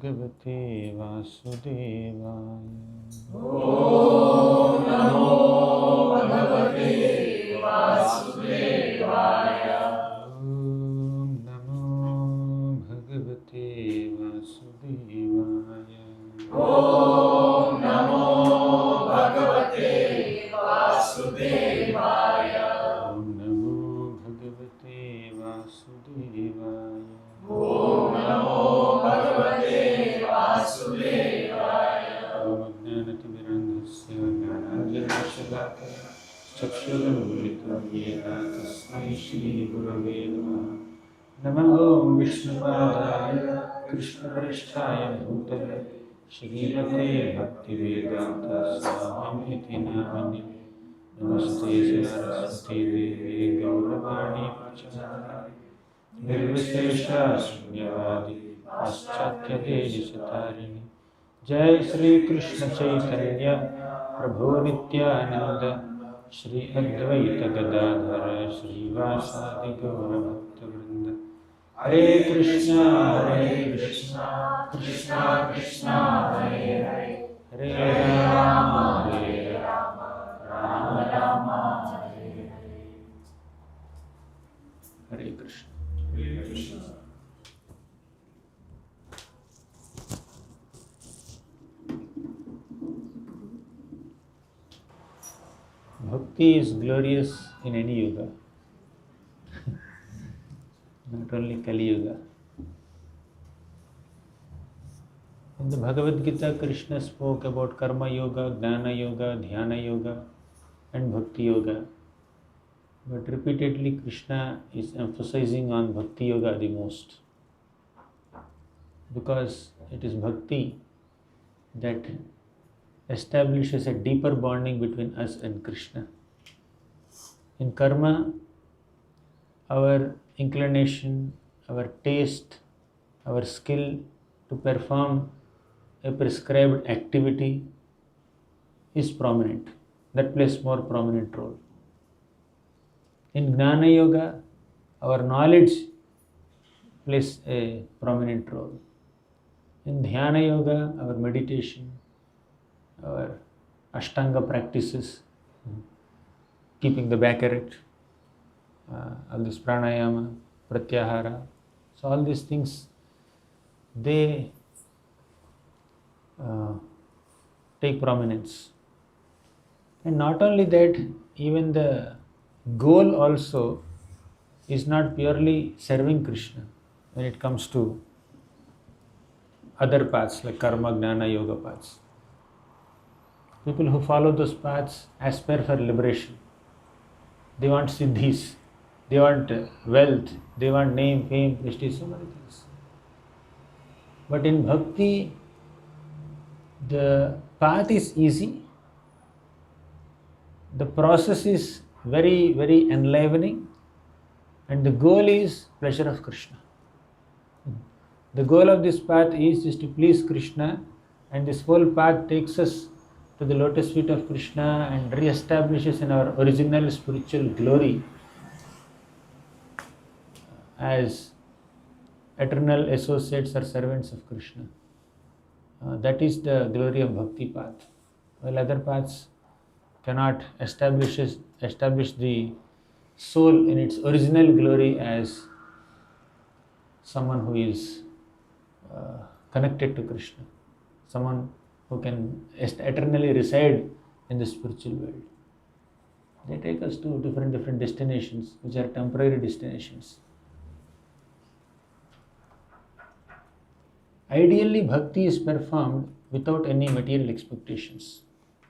भगवते वासुदेवाय। ॐ नमो भगवते वासुदेवाय। ॐ नमो भगवते वासुदेवाय। ॐ नमो भगवते वासुदेवाय। ॐ नमो भगवते वासुदेवाय। ॐ नमो भगवते वासुदेवाय। ॐ अज्ञानतिमिरान्धस्य ज्ञानाञ्जनशलाकया चक्षुरुन्मिलितं येन तस्मै श्रीगुरवे नमः। नमः ॐ विष्णुपादाय कृष्णपृष्ठाय भूतले श्रीमते भक्तिवेदान्त स्वामिनिति नामिने। नमस्ते सरस्वती देवी गौरवाणी प्रचारिणे निर्विशेषा शून्यवादी पाश्चात्यदेशतारिणी। जय श्री कृष्ण चैतन्य प्रभु नित्यानंद श्री अद्वैत गदाधर श्रीवासादि गौर भक्तवृंद। हरे कृष्णा कृष्णा कृष्णा हरे हरे, हरे राम राम राम हरे हरे। हरे Krishna. Bhakti is glorious in any yoga, not only Kali Yoga. In the Bhagavad Gita, Krishna spoke about Karma Yoga, Jnana Yoga, Dhyana Yoga, and Bhakti Yoga. But repeatedly, Krishna is emphasizing on Bhakti Yoga the most, because it is Bhakti that establishes a deeper bonding between us and Krishna. In karma, our inclination, our taste, our skill to perform a prescribed activity is prominent. That plays more prominent role. In Jnana Yoga, our knowledge plays a prominent role. In Dhyana Yoga, our meditation, our Ashtanga practices, keeping the back erect, all this pranayama, pratyahara. So all these things, they take prominence. And not only that, even the goal also is not purely serving Krishna when it comes to other paths like karma, jnana, yoga paths. People who follow those paths aspire for liberation. They want siddhis, they want wealth, they want name, fame, prestige, so many things. But in bhakti, the path is easy, the process is very, very enlivening, and the goal is pleasure of Krishna. The goal of this path is to please Krishna, and this whole path takes us to the lotus feet of Krishna and re-establishes in our original spiritual glory as eternal associates or servants of Krishna. That is the glory of bhakti path. While other paths cannot establish the soul in its original glory as someone who is connected to Krishna, someone who can eternally reside in the spiritual world. They take us to different destinations, which are temporary destinations. Ideally, bhakti is performed without any material expectations,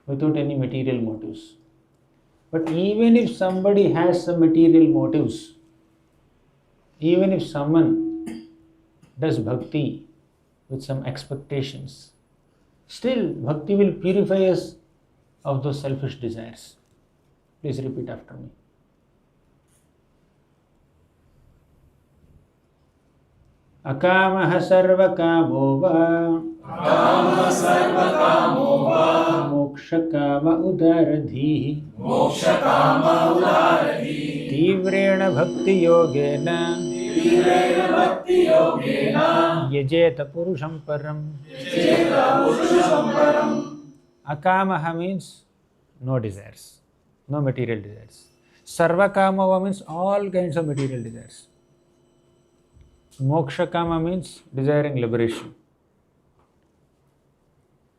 without any material motives. But even if somebody has some material motives, even if someone does bhakti with some expectations, still bhakti will purify us of those selfish desires. Please repeat after me. Akamaha sarvakamo va mokshakama udaradhi tivrena bhakti yogena तीव्रेण भक्ति योगेन yajeta purusham param. चेत पुरुषं परम्. Akamaha means no desires, no material desires. Sarvakamava means all kinds of material desires. Moksha kama means desiring liberation.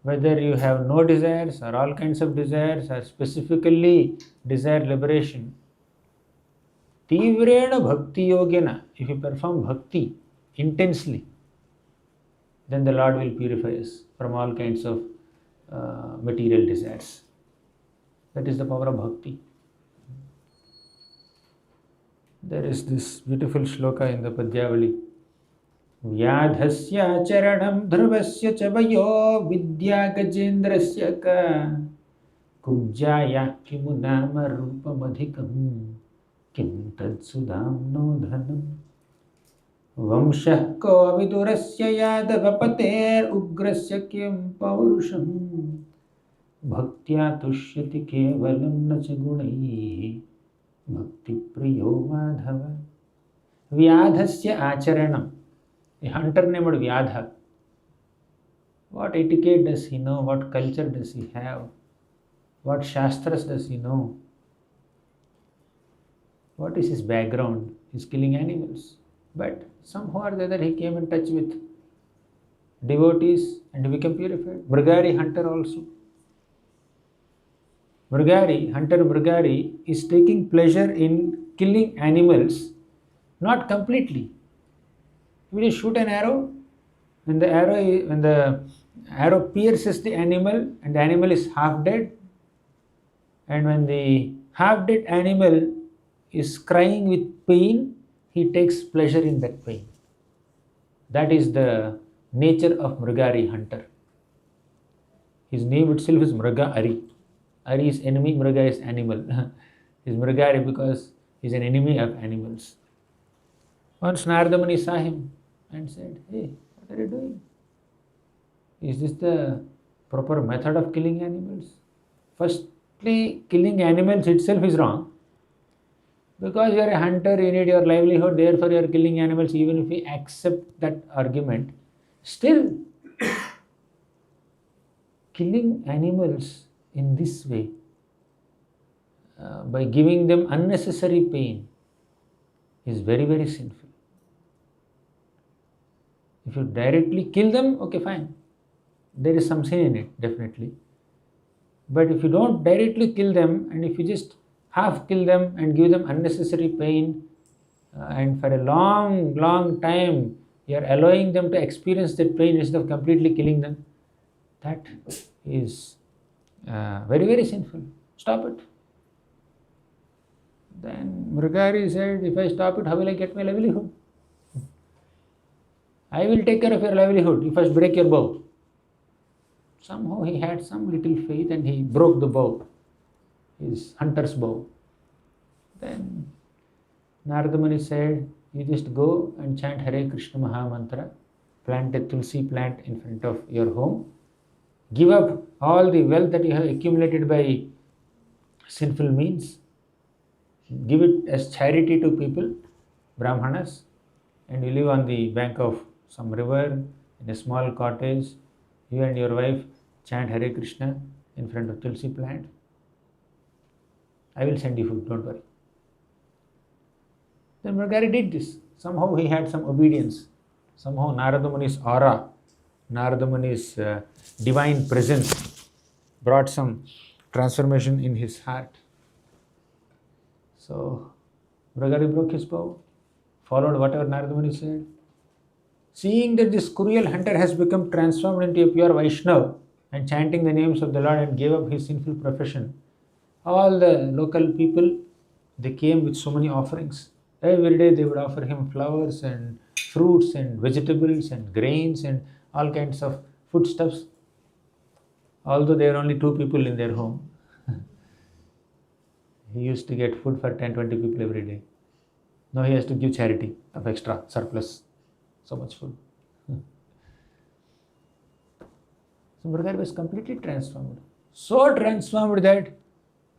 Whether you have no desires or all kinds of desires or specifically desire liberation, Tivrena bhakti yogena, if you perform bhakti intensely, then the Lord will purify us from all kinds of material desires. That is the power of bhakti. There is this beautiful shloka in the Padyavali. Vyadhasya charanam dhruvasya chavayo vidya gajendrasya ka kubjaya kimunama rupamadhikam kim tadsudam no dhanam vamshah ko vidurasya yadavapater ugrasya kim paurusham bhaktya tushyati kevalam nacha gunaihi bhakti priyo madhava. Vyadhasya acharanam. A hunter named Vyadha. What etiquette does he know? What culture does he have? What shastras does he know? What is his background? He's killing animals. But somehow or the other he came in touch with devotees and became purified. Mrigari hunter also. Hunter Mrigari is taking pleasure in killing animals, not completely. We just shoot an arrow, when the arrow pierces the animal and the animal is half dead, and when the half dead animal is crying with pain, he takes pleasure in that pain. That is the nature of Mrigari hunter. His name itself is Mriga Ari. Ari is enemy, Mriga is animal. He's Mrigari because he's an enemy of animals. Once Narada Muni saw him and said, "Hey, what are you doing? Is this the proper method of killing animals?" Firstly, killing animals itself is wrong. Because you are a hunter, you need your livelihood, therefore you are killing animals. Even if we accept that argument, still killing animals in this way, by giving them unnecessary pain, is very, very sinful. If you directly kill them, okay, fine. There is some sin in it, definitely. But if you don't directly kill them, and if you just half kill them and give them unnecessary pain, and for a long, long time you are allowing them to experience that pain instead of completely killing them, that is very, very sinful. Stop it. Then Mrigari said, "If I stop it, how will I get my livelihood? I will take care of your livelihood. You first break your bow." Somehow he had some little faith and he broke the bow, his hunter's bow. Then Narada Muni said, "You just go and chant Hare Krishna Maha Mantra, plant a tulsi plant in front of your home, give up all the wealth that you have accumulated by sinful means, give it as charity to people, Brahmanas, and you live on the bank of some river in a small cottage. You and your wife chant Hare Krishna in front of tulsi plant. I will send you food, don't worry." Then Mrigari did this. Somehow he had some obedience. Somehow Narada Muni's aura, Narada Muni's divine presence brought some transformation in his heart. So Mrigari broke his bow, followed whatever Narada Muni said. Seeing that this cruel hunter has become transformed into a pure Vaishnava and chanting the names of the Lord and gave up his sinful profession, all the local people, they came with so many offerings. Every day they would offer him flowers and fruits and vegetables and grains and all kinds of foodstuffs. Although there are only 2 people in their home, he used to get food for 10-20 people every day. Now he has to give charity of extra surplus. So much food. So Mrigari was completely transformed. So transformed that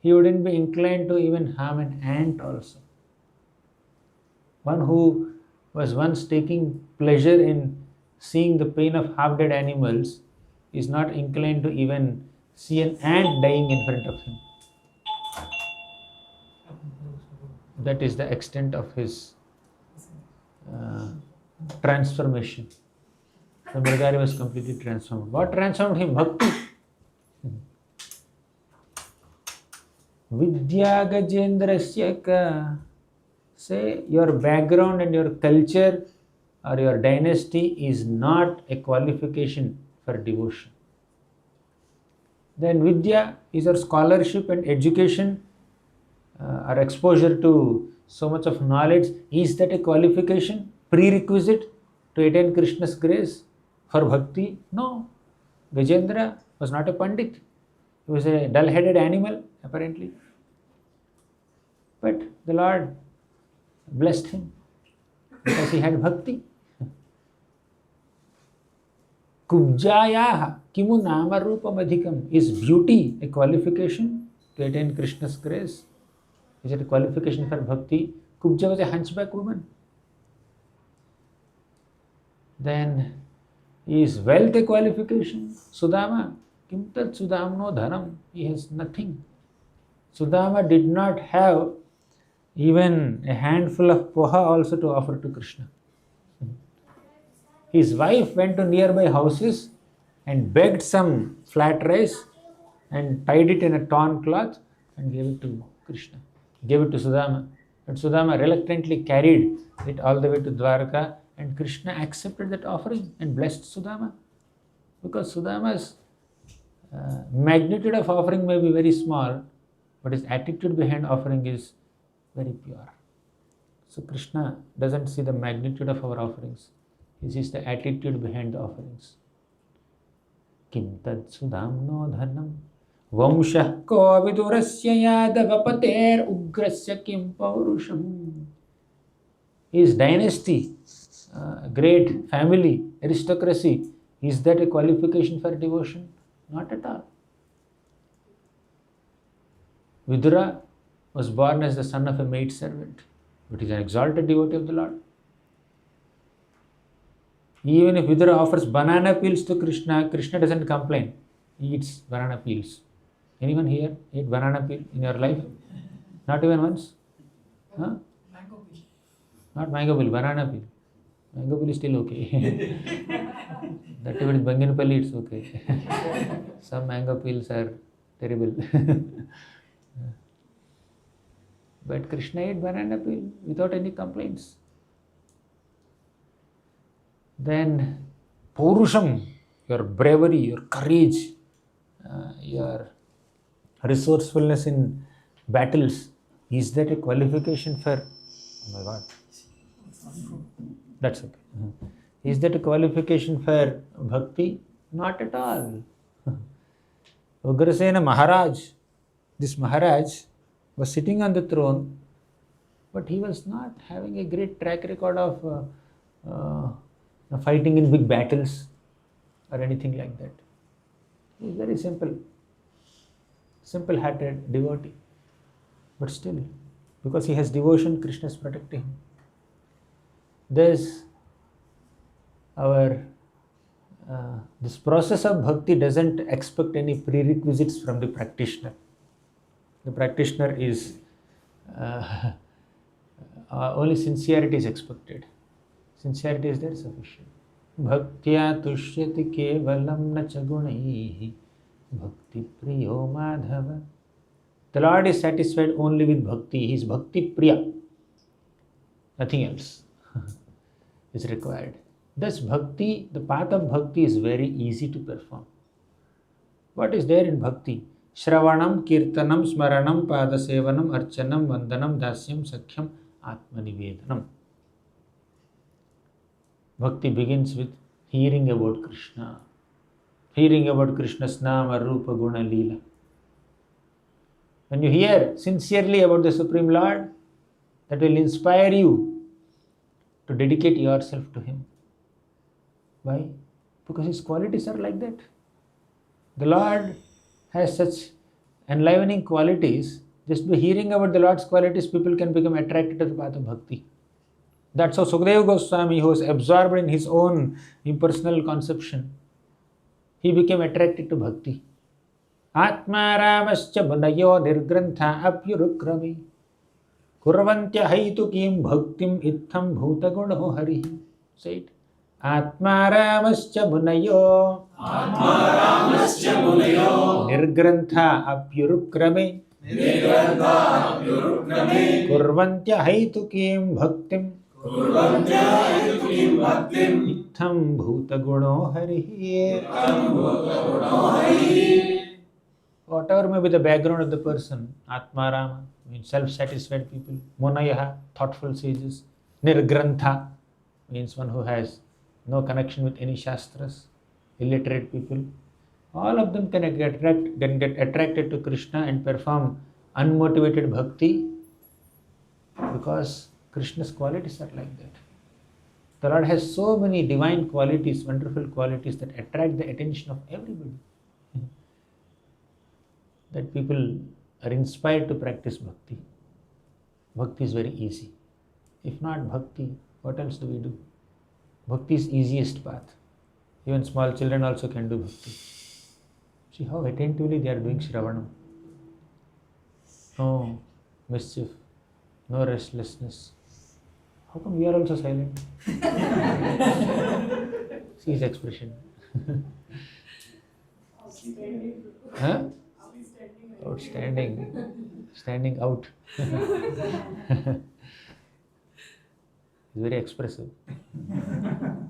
he wouldn't be inclined to even harm an ant also. One who was once taking pleasure in seeing the pain of half-dead animals is not inclined to even see an ant dying in front of him. That is the extent of his transformation. The Mridari was completely transformed. What transformed him? Bhakti. Vidya Gajendrasya ka. Say your background and your culture or your dynasty is not a qualification for devotion. Then Vidya is our scholarship and education, our exposure to so much of knowledge. Is that a qualification, prerequisite to attain Krishna's grace for bhakti? No. Gajendra was not a pandit. He was a dull-headed animal, apparently. But the Lord blessed him because he had bhakti. Kubjayaha kimu nama rupam adhikam. Is beauty a qualification to attain Krishna's grace? Is it a qualification for bhakti? Kubja was a hunchback woman. Then is wealth a qualification? Sudama, kim tat sudamno dhanam. He has nothing. Sudama did not have even a handful of poha also to offer to Krishna. His wife went to nearby houses and begged some flat rice and tied it in a torn cloth and gave it to Krishna. Gave it to Sudama. But Sudama reluctantly carried it all the way to Dwarka, and Krishna accepted that offering and blessed Sudama. Because Sudama's magnitude of offering may be very small, but his attitude behind offering is very pure. So Krishna doesn't see the magnitude of our offerings. He sees the attitude behind the offerings. Kim tad sudamno dhanam vamshah ko vidurasya yadavapater ugrasya kim paurusham. His dynasty, great family, aristocracy, is that a qualification for devotion? Not at all. Vidura was born as the son of a maid servant, but he is an exalted devotee of the Lord. Even if Vidura offers banana peels to Krishna, Krishna doesn't complain. He eats banana peels. Anyone here ate banana peel in your life? Not even once? Huh? Mango peel. Not mango peel, banana peel. Mango peel is still okay. That if it is Banginapalli, it's okay. Some mango peels are terrible. But Krishna ate banana peel without any complaints. Then Paurusham, your bravery, your courage, your resourcefulness in battles, is that a qualification for, oh my God, that's okay. Is that a qualification for bhakti? Not at all. Ugrasena Maharaj, this Maharaj was sitting on the throne, but he was not having a great track record of fighting in big battles or anything like that. He is very simple-hearted devotee. But still, because he has devotion, Krishna is protecting him. Thus, this process of bhakti doesn't expect any prerequisites from the practitioner. The practitioner is only sincerity is expected. Sincerity is there sufficient. Bhaktya tushyati kevalam na chagunaihi bhakti priyo madhava. The Lord is satisfied only with bhakti. He is bhakti priya. Nothing else is required. Thus bhakti, the path of bhakti is very easy to perform. What is there in bhakti? Shravanam, kirtanam, smaranam, padasevanam, archanam, vandanam, dasyam, sakhyam, atmanivedanam. Bhakti begins with hearing about Krishna. Hearing about Krishna's nama, rupa, guna, leela. When you hear sincerely about the Supreme Lord, that will inspire you to dedicate yourself to Him. Why? Because His qualities are like that. The Lord has such enlivening qualities. Just by hearing about the Lord's qualities, people can become attracted to the path of bhakti. That's how Sukadeva Goswami, who was absorbed in his own impersonal conception, he became attracted to bhakti. Atma ramascha munayo nirgrantha apyurukrami kurvantya haitukim bhaktim itham bhutaguno harihi. Say it. Atma ramascha munayo Atmaramascha munayo nirgrantha apyurukrami Nigrantha apyurukrame kurvantya haitukim bhaktim Kurvantya yukim bhaktim itham bhutaguno harihi. Whatever may be the background of the person, Atmarama means self-satisfied people, Munayaha, thoughtful sages, Nirgrantha means one who has no connection with any shastras, illiterate people. All of them can get attracted to Krishna and perform unmotivated bhakti because Krishna's qualities are like that. The Lord has so many divine qualities, wonderful qualities that attract the attention of everybody. That people are inspired to practice bhakti. Bhakti is very easy. If not bhakti, what else do we do? Bhakti is easiest path. Even small children also can do bhakti. See how attentively they are doing Shravanam. No mischief, no restlessness. How come we are also silent? See his expression. Huh? Outstanding. Standing out. He's very expressive.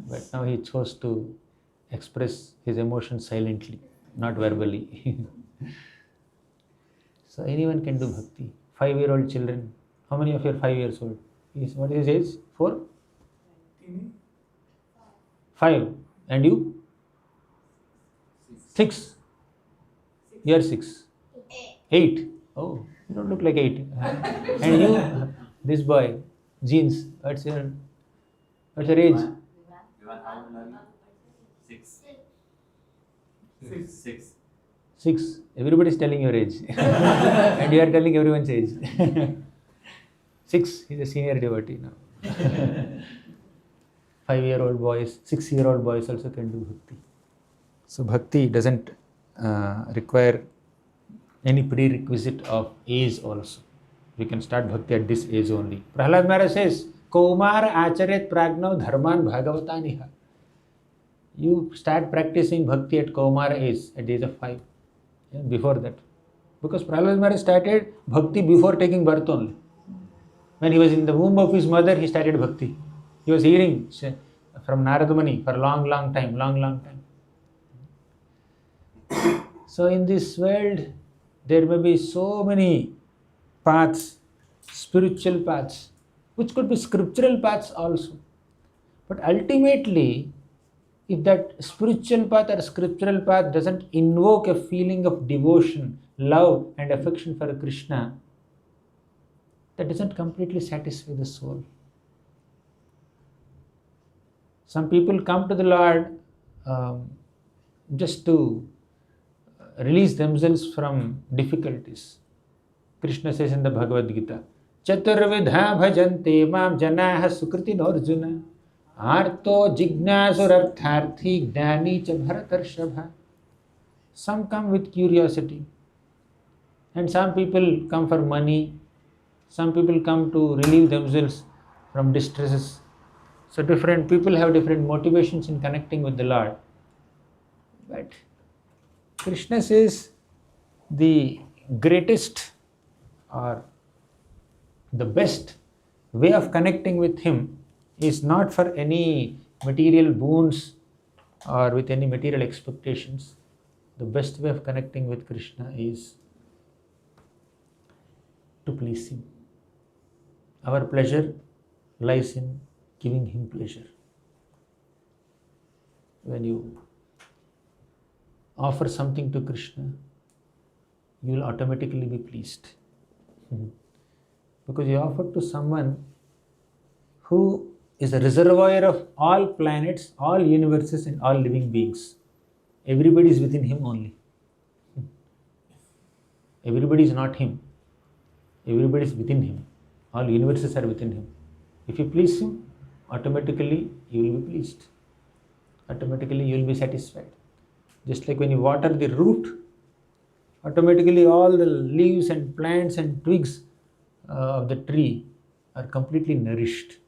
But now he chose to express his emotions silently, not verbally. So anyone can do bhakti. 5-year-old children. How many of you are 5 years old? What is his age? 4? 5. And you? 6. You are 6. 8. Oh, you don't look like 8. And you, this boy, jeans. What's your age? 6. Everybody is telling your age. And you are telling everyone's age. 6. He's a senior devotee now. 5-year-old boys, 6-year-old boys also can do bhakti. So bhakti doesn't require any prerequisite of age also. We can start bhakti at this age only. Prahlad Maharaj says, Kaumar acharet pragnav dharman bhagavataniha. You start practicing bhakti at Kaumar age, at the age of 5. Before that. Because Prahlad Maharaj started bhakti before taking birth only. When he was in the womb of his mother, he started bhakti. He was hearing from Narada Muni for long time. So in this world, there may be so many paths, spiritual paths, which could be scriptural paths also. But ultimately, if that spiritual path or scriptural path doesn't invoke a feeling of devotion, love and affection for Krishna, that doesn't completely satisfy the soul. Some people come to the Lord just to release themselves from difficulties. Krishna says in the Bhagavad Gita, Chaturvidha bhajante mam janaha sukriti norjuna arto jignasarartharthi gnani cha bharatarshabha. Some come with curiosity, and some people come for money, some people come to relieve themselves from distresses. So different people have different motivations in connecting with the Lord. But Krishna says the greatest or the best way of connecting with Him is not for any material boons or with any material expectations. The best way of connecting with Krishna is to please Him. Our pleasure lies in giving Him pleasure. When you offer something to Krishna, you will automatically be pleased. Because you offer to someone who is a reservoir of all planets, all universes and all living beings. Everybody is within Him only. Everybody is not Him. Everybody is within Him. All universes are within Him. If you please Him, automatically you will be pleased. Automatically you will be satisfied. Just like when you water the root, automatically all the leaves and plants and twigs of the tree are completely nourished.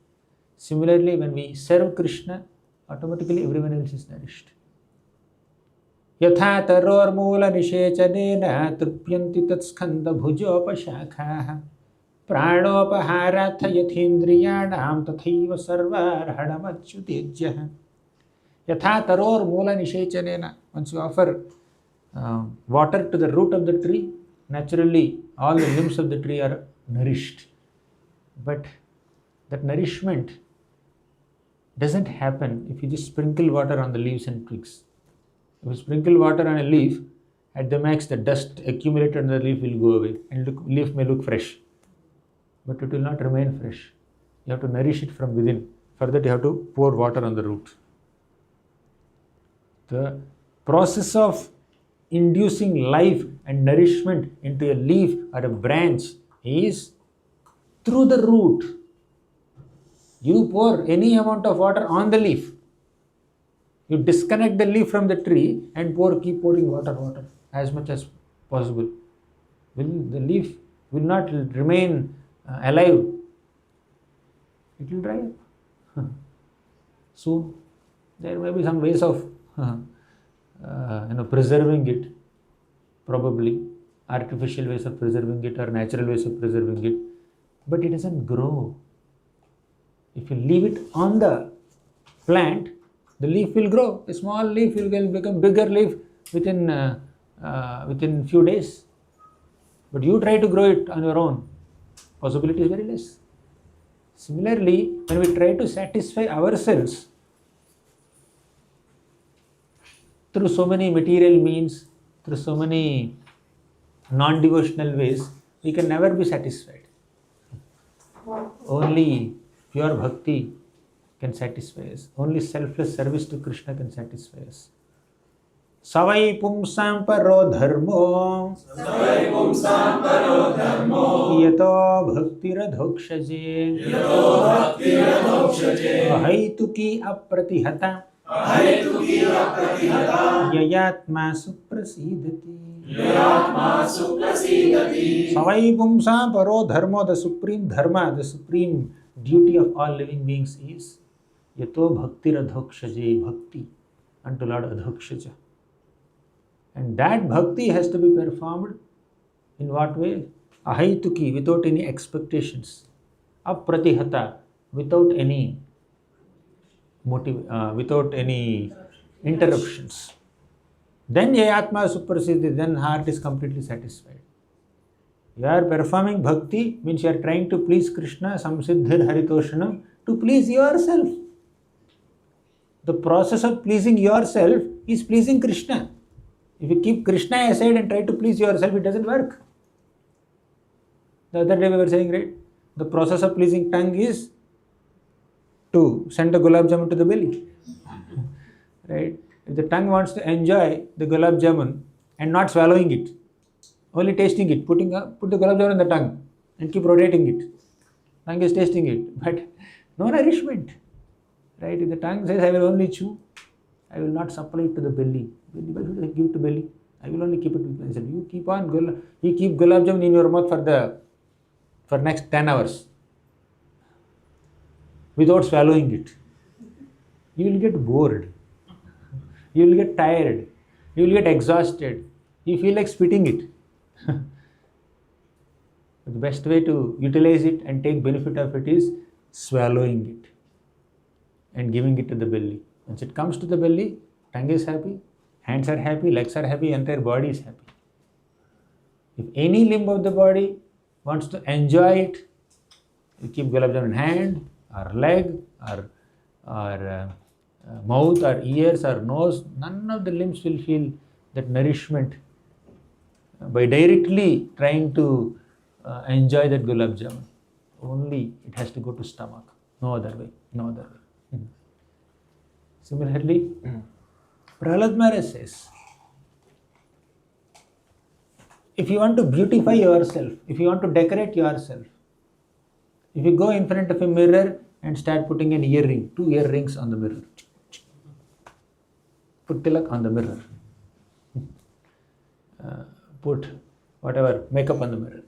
Similarly, when we serve Krishna, automatically everyone else is nourished. Yatha tarormula nishechanena trupyanti tatskanda bhujopashakhaha pranopaharatha yathindriyanam tathaiva sarvarhadamachyutejyaha. Yatha tarormula nishechanena. Once you offer water to the root of the tree, naturally all the limbs of the tree are nourished. But that nourishment doesn't happen if you just sprinkle water on the leaves and twigs. If you sprinkle water on a leaf, at the max the dust accumulated on the leaf will go away and leaf may look fresh. But it will not remain fresh. You have to nourish it from within. For that you have to pour water on the root. The process of inducing life and nourishment into a leaf or a branch is through the root. You pour any amount of water on the leaf. You disconnect the leaf from the tree and keep pouring water as much as possible. The leaf will not remain alive. It will dry up. Soon there may be some ways of preserving it, probably artificial ways of preserving it or natural ways of preserving it, but it doesn't grow. If you leave it on the plant, the leaf will grow. A small leaf will become bigger leaf within few days. But you try to grow it on your own, possibility is very less. Similarly, when we try to satisfy ourselves through so many material means, through so many non-devotional ways, we can never be satisfied. Only pure bhakti can satisfy us. Only selfless service to Krishna can satisfy us. Savai pumsam paro dharmo yato bhaktiradhokshaje ahaituki apratihata yayatma suprasidati. Savai pumsam paro dharmo, the supreme dharma, the supreme duty of all living beings is yato bhaktiradhokshaje, bhakti unto Lord Adhokshaja. And that bhakti has to be performed in what way? Ahaituki, without any expectations. Apratihata, without any without any interruptions. Then Yayatma Suprasiddhi, then heart is completely satisfied. You are performing bhakti, means you are trying to please Krishna, samsiddhir haritoshanam, to please yourself. The process of pleasing yourself is pleasing Krishna. If you keep Krishna aside and try to please yourself, it doesn't work. The other day we were saying, right? The process of pleasing tongue is to send the gulab jamun to the belly. Right? If the tongue wants to enjoy the gulab jamun and not swallowing it, only tasting it, put the gulab jamun in the tongue and keep rotating it. Tongue is tasting it, but no nourishment. Right? If the tongue says, I will only chew, I will not supply it to the belly. Why should I give to belly? I will only keep it with myself. You keep gulab jamun in your mouth for next 10 hours without swallowing it. You will get bored. You will get tired. You will get exhausted. You feel like spitting it. The best way to utilize it and take benefit of it is swallowing it and giving it to the belly. Once it comes to the belly, tongue is happy, hands are happy, legs are happy, entire body is happy. If any limb of the body wants to enjoy it, you keep gulab jamun in hand, or leg, or mouth, or ears, or nose, none of the limbs will feel that nourishment by directly trying to enjoy that gulab jamun. Only it has to go to stomach, no other way. Similarly, Prahlad Maharaj says, if you want to beautify yourself, if you want to decorate yourself, if you go in front of a mirror and start putting an earring, 2 earrings on the mirror. Put tilak on the mirror. Put whatever makeup on the mirror,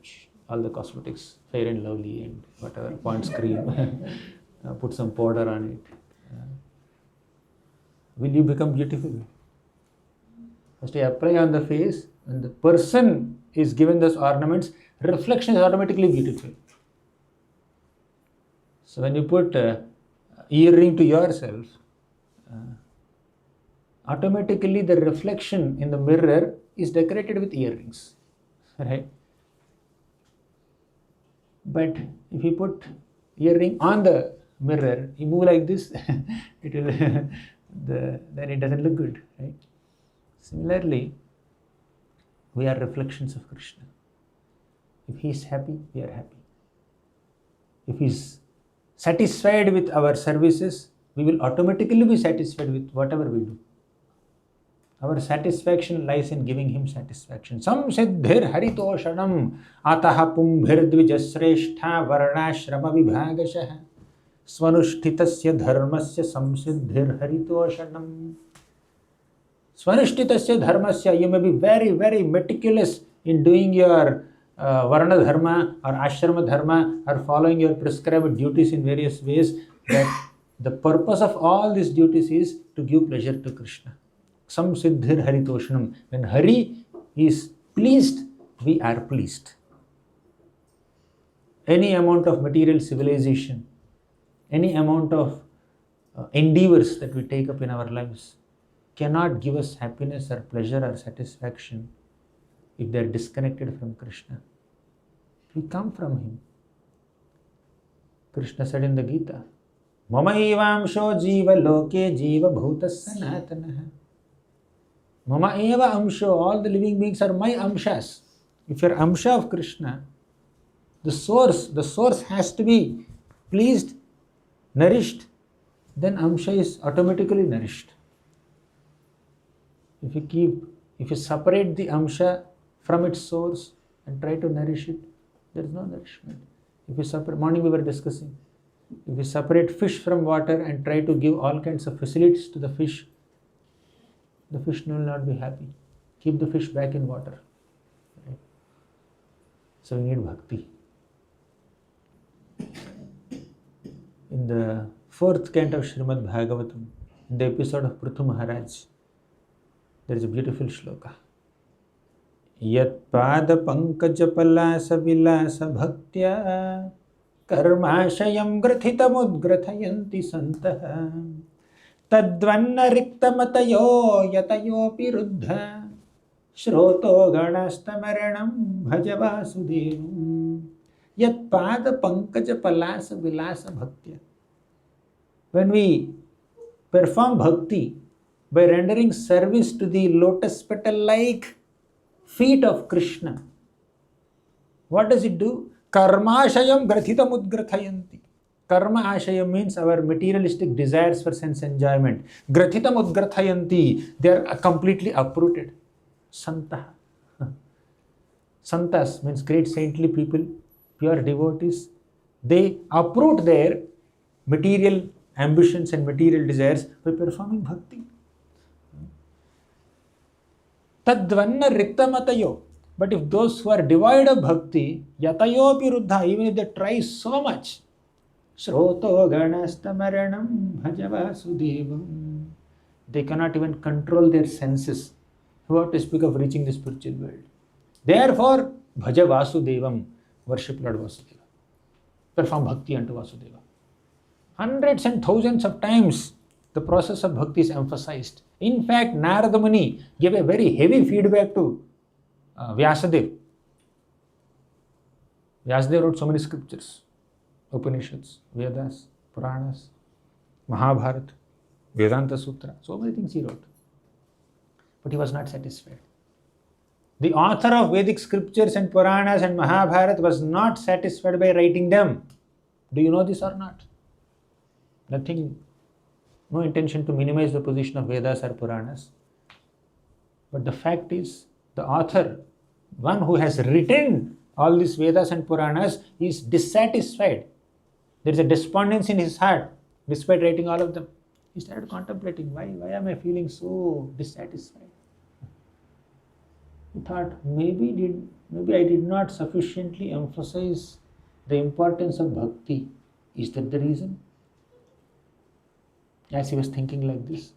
all the cosmetics, Fair and Lovely and whatever, Pond's cream. Put some powder on it. Will you become beautiful? First you apply on the face, when the person is given those ornaments, reflection is automatically beautiful. So when you put earring to yourself, automatically the reflection in the mirror is decorated with earrings, right? But if you put earring on the mirror, you move like this, it will then it doesn't look good, right? Similarly, we are reflections of Krishna. If he is happy, we are happy. If he is satisfied with our services, we will automatically be satisfied with whatever we do. Our satisfaction lies in giving him satisfaction. Samsiddhir haritoshanam ataha pumbhir dvijasreshtha varnashrama vibhagashah swanushthitasya dharmasya samsiddhir haritoshanam. Swanushthitasya dharmasya, you may be very, very meticulous in doing your varna dharma or ashrama dharma or following your prescribed duties in various ways, but the purpose of all these duties is to give pleasure to Krishna. Samsiddhir haritoshanam. When Hari is pleased, we are pleased. Any amount of material civilization, any amount of endeavors that we take up in our lives cannot give us happiness or pleasure or satisfaction if they are disconnected from Krishna. We come from him. Krishna said in the Gita, Mamaivaamsho jiva loke jiva bhutas sanatanaha. Mama eva amsho, all the living beings are my amshas. If you are amsha of Krishna, the source has to be pleased, nourished, then amsha is automatically nourished. If you separate the amsha from its source and try to nourish it, there is no nourishment. If you separate, morning we were discussing, if you separate fish from water and try to give all kinds of facilities to the fish will not be happy. Keep the fish back in water. Right? So we need bhakti. In the 4th canto of Srimad Bhagavatam, in the episode of Prithu Maharaj, there is a beautiful shloka. Yat pada pankaja palasa vilasa bhaktya karmashayam grathitam udgrathayanti santah tadvanna riktamatayo yatayopi ruddha shroto ganastamaranam bhaja vasudevam yat pada pankaja palasa vilasa bhaktya. When we perform bhakti by rendering service to the lotus petal-like feet of Krishna, what does it do? Karmashayam grathitam udgrathayanti. Karma ashayam means our materialistic desires for sense enjoyment. Grathitam udgrathayanti, they are completely uprooted. Santah. Santas means great saintly people, pure devotees. They uproot their material ambitions and material desires by performing bhakti. Tadvanna riktamatayo. But if those who are devoid of bhakti, yatayopi ruddha, even if they try so much, shroto ganastamaranam bhajava sudevam, they cannot even control their senses. What to speak of reaching the spiritual world? Therefore, bhaja vasudevam, worship Lord Vasudeva. Perform bhakti unto Vasudeva. Hundreds and thousands of times the process of bhakti is emphasized. In fact, Narada Muni gave a very heavy feedback to Vyasadeva. Vyasadeva wrote so many scriptures, Upanishads, Vedas, Puranas, Mahabharata, Vedanta Sutra, so many things he wrote. But he was not satisfied. The author of Vedic scriptures and Puranas and Mahabharata was not satisfied by writing them. Do you know this or not? No intention to minimize the position of Vedas or Puranas. But the fact is, the author, one who has written all these Vedas and Puranas, is dissatisfied There is a despondency in his heart, despite writing all of them. He started contemplating, why am I feeling so dissatisfied? He thought, maybe I did not sufficiently emphasize the importance of bhakti. Is that the reason? As he was thinking like this,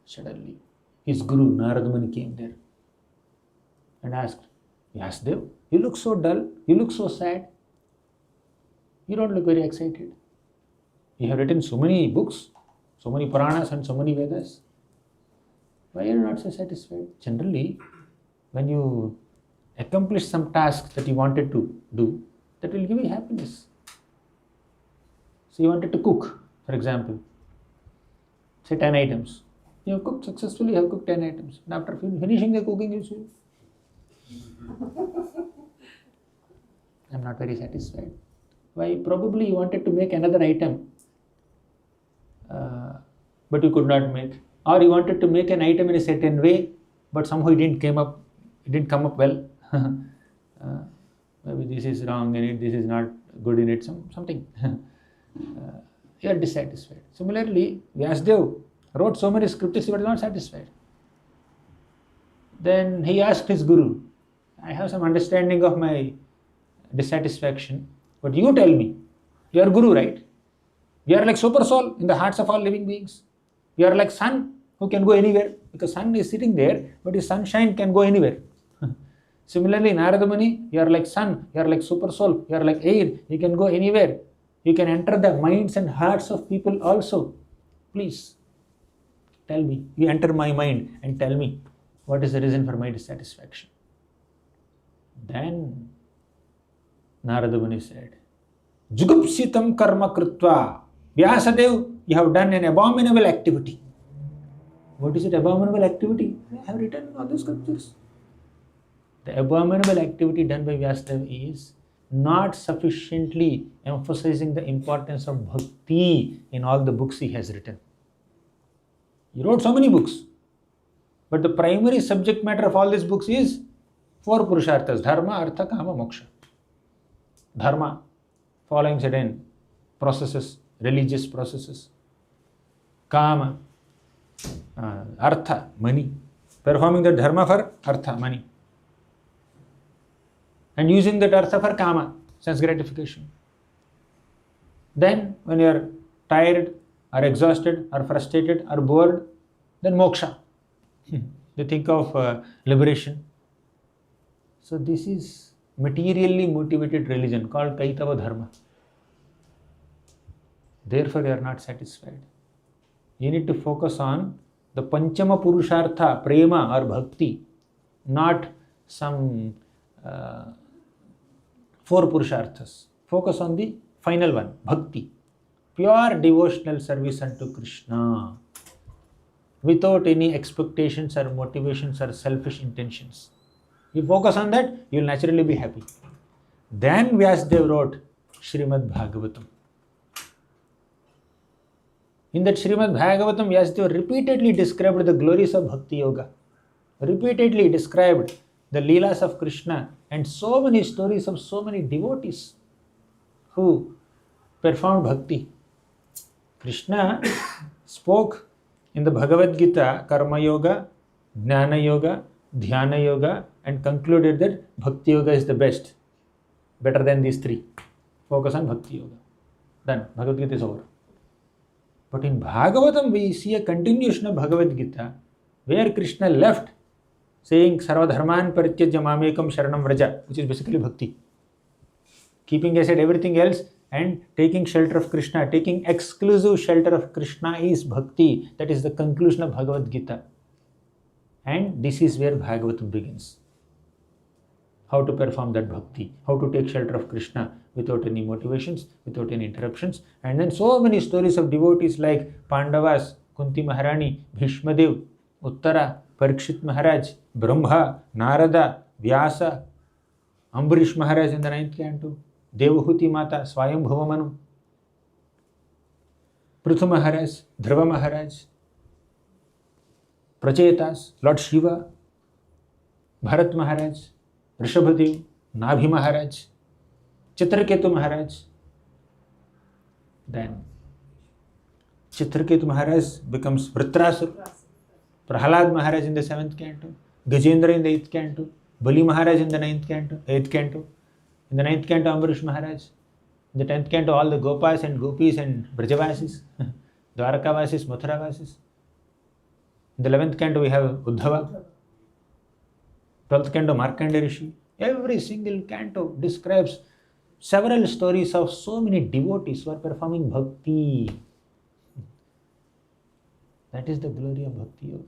suddenly his guru Narada Muni came there and asked, Vyasdev, you look so dull, you look so sad, you don't look very excited. You have written so many books, so many Puranas and so many Vedas. Why are you not so satisfied? Generally, when you accomplish some task that you wanted to do, that will give you happiness. So you wanted to cook, for example, say 10 items. You have cooked successfully, you have cooked 10 items. And after finishing the cooking, you say, I'm not very satisfied. Why? Probably you wanted to make another item, but you could not make. Or you wanted to make an item in a certain way, but somehow it didn't come up well. Maybe this is wrong in it, this is not good in it, something. You are dissatisfied. Similarly, Vyasdev wrote so many scriptures, he was not satisfied. Then he asked his guru, I have some understanding of my dissatisfaction, but you tell me, you are guru, right? You are like super soul in the hearts of all living beings. You are like sun who can go anywhere, because sun is sitting there, but his sunshine can go anywhere. Similarly, Narada Muni, you are like sun, you are like super soul, you are like air, you can go anywhere. You can enter the minds and hearts of people also. Please, tell me, you enter my mind and tell me, what is the reason for my dissatisfaction? Then Narada Muni said, Jugupsitam karma krutva. Vyasadev, you have done an abominable activity. What is it, abominable activity? I have written in all the scriptures. The abominable activity done by Vyasadeva is not sufficiently emphasizing the importance of bhakti in all the books he has written. He wrote so many books, but the primary subject matter of all these books is 4 purusharthas: dharma, artha, kama, moksha. Dharma, following certain processes, religious processes. Kama, artha, money. Performing the dharma for artha, money. And using that artha for kama, sense gratification. Then, when you are tired, or exhausted, or frustrated, or bored, then moksha. They think of liberation. So this is materially motivated religion called Kaitava Dharma. Therefore, you are not satisfied. You need to focus on the Panchama Purushartha, Prema or Bhakti, not some 4 Purusharthas. Focus on the final one, Bhakti. Pure devotional service unto Krishna, without any expectations or motivations or selfish intentions. You focus on that, you will naturally be happy. Then Vyasadeva wrote Srimad Bhagavatam. In that Srimad Bhagavatam, Vyasadeva repeatedly described the glories of Bhakti Yoga, repeatedly described the Leelas of Krishna, and so many stories of so many devotees who performed Bhakti. Krishna spoke in the Bhagavad Gita Karma Yoga, Jnana Yoga, Dhyana Yoga, and concluded that Bhakti Yoga is the best, better than these 3. Focus on Bhakti Yoga. Done. Bhagavad Gita is over. But in Bhagavatam, we see a continuation of Bhagavad Gita where Krishna left saying Sarvadharman Parityajya Mamekam Sharanam Vraja, which is basically Bhakti. Keeping aside everything else and taking shelter of Krishna, taking exclusive shelter of Krishna is Bhakti. That is the conclusion of Bhagavad Gita. And this is where Bhagavatam begins. How to perform that Bhakti, how to take shelter of Krishna without any motivations, without any interruptions. And then so many stories of devotees like Pandavas, Kunti Maharani, Bhishmadev, Uttara, Parikshit Maharaj, Brahma, Narada, Vyasa, Ambarish Maharaj in the 9th canto, Devahuti Mata, Swayambhuva Manu, Prithu Maharaj, Dhruva Maharaj, Prachetas, Lord Shiva, Bharat Maharaj, Rishabhadev, Nabhi Maharaj, Chitraketu Maharaj, Then Chitraketu Maharaj becomes Vritrasura. Prahalad Maharaj in the 7th canto. Gajendra in the 8th canto. Bali Maharaj in the 8th canto. In the 9th canto, Ambarish Maharaj. In the 10th canto, all the Gopas and Gopis and Brajavasis, Dwarkavasis, Mathuravasis. In the 11th canto, we have Uddhava. 12th canto, Markandeya Rishi. Every single canto describes several stories of so many devotees who are performing bhakti. That is the glory of Bhakti Yoga.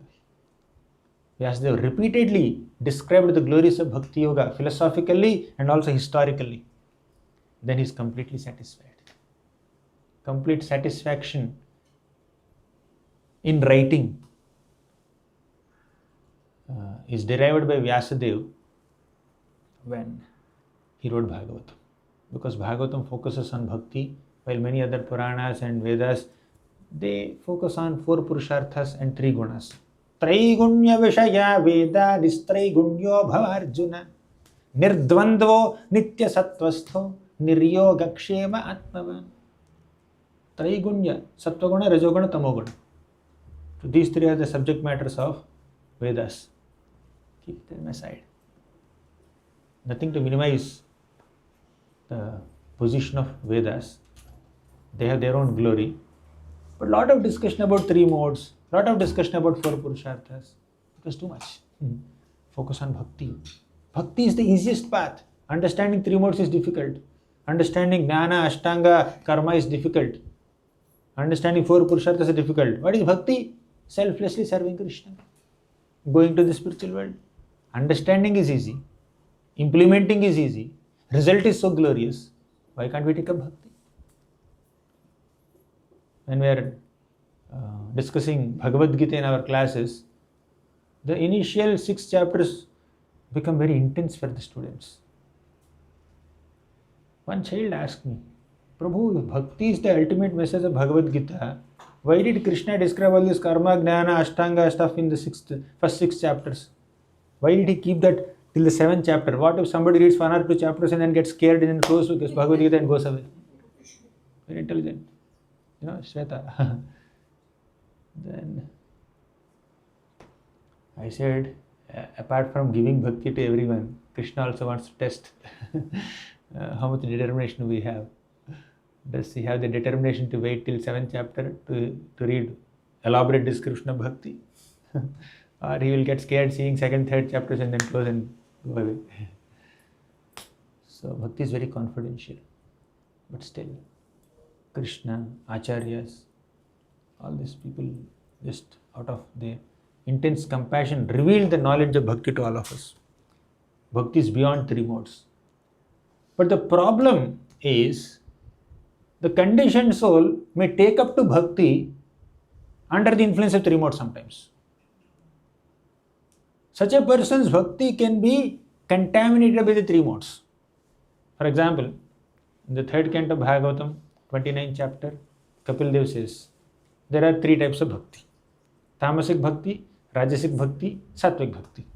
Vyasadeva repeatedly described the glories of Bhakti Yoga philosophically and also historically. Then he is completely satisfied. Complete satisfaction in writing is derived by Vyasadeva when he wrote Bhagavatam. Because Bhagavatam focuses on bhakti, while many other Puranas and Vedas, they focus on 4 Purusharthas and 3 gunas. Traigunya Vishaya Veda Nistraigunyo Bhavarjuna Nirdvandvo Nitya Sattvastho Niryogakshema Atmavan. Traigunya, Sattva-guna, Rajoguna, Tamoguna. So these 3 are the subject matters of Vedas. Keep them aside. Nothing to minimize the position of Vedas. They have their own glory. But a lot of discussion about 3 modes, a lot of discussion about 4 Purusharthas. Because too much. Focus on Bhakti. Bhakti is the easiest path. Understanding 3 modes is difficult. Understanding Jnana, Ashtanga, Karma is difficult. Understanding 4 Purusharthas is difficult. What is Bhakti? Selflessly serving Krishna. Going to the spiritual world. Understanding is easy. Implementing is easy. Result is so glorious. Why can't we take up Bhakti? When we are discussing Bhagavad Gita in our classes, the initial 6 chapters become very intense for the students. One child asked me, Prabhu, if Bhakti is the ultimate message of Bhagavad Gita, why did Krishna describe all this karma, jnana, ashtanga stuff in the first 6 chapters? Why did he keep that till the 7th chapter? What if somebody reads 1 or 2 chapters and then gets scared and then closes Bhagavad Gita and goes away? Very intelligent. You know, Shweta. Then I said, apart from giving bhakti to everyone, Krishna also wants to test how much determination we have. Does he have the determination to wait till 7th chapter to read elaborate description of bhakti? Or he will get scared seeing 2nd, 3rd chapters and then close and go away. So bhakti is very confidential. But still, Krishna, Acharyas, all these people just out of their intense compassion revealed the knowledge of bhakti to all of us. Bhakti is beyond 3 modes. But the problem is, the conditioned soul may take up to bhakti under the influence of 3 modes sometimes. Such a person's bhakti can be contaminated by the 3 modes. For example, in the 3rd canto of Bhagavatam, 29th chapter, Kapil Dev says, there are 3 types of bhakti. Tamasic bhakti, Rajasic bhakti, Sattvic bhakti.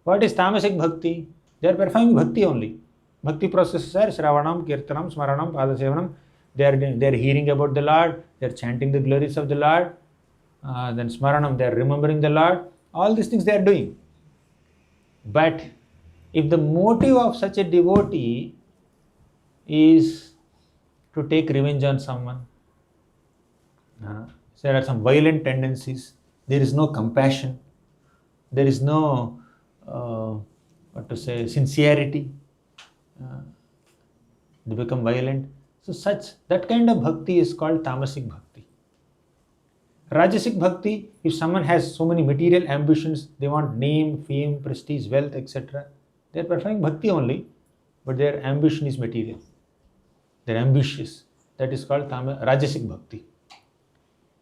What is Tamasic bhakti? They are performing bhakti only. Bhakti processes are Shravanam, Kirtanam, Smaranam, Padasevanam. They are hearing about the Lord, they are chanting the glories of the Lord. Then Smaranam, they are remembering the Lord. All these things they are doing. But if the motive of such a devotee is to take revenge on someone, there are some violent tendencies, there is no compassion, there is no sincerity, they become violent. So that kind of bhakti is called tamasic bhakti. Rajasic bhakti, if someone has so many material ambitions, they want name, fame, prestige, wealth, etc. They are performing bhakti only, but their ambition is material. They are ambitious. That is called Rajasic bhakti.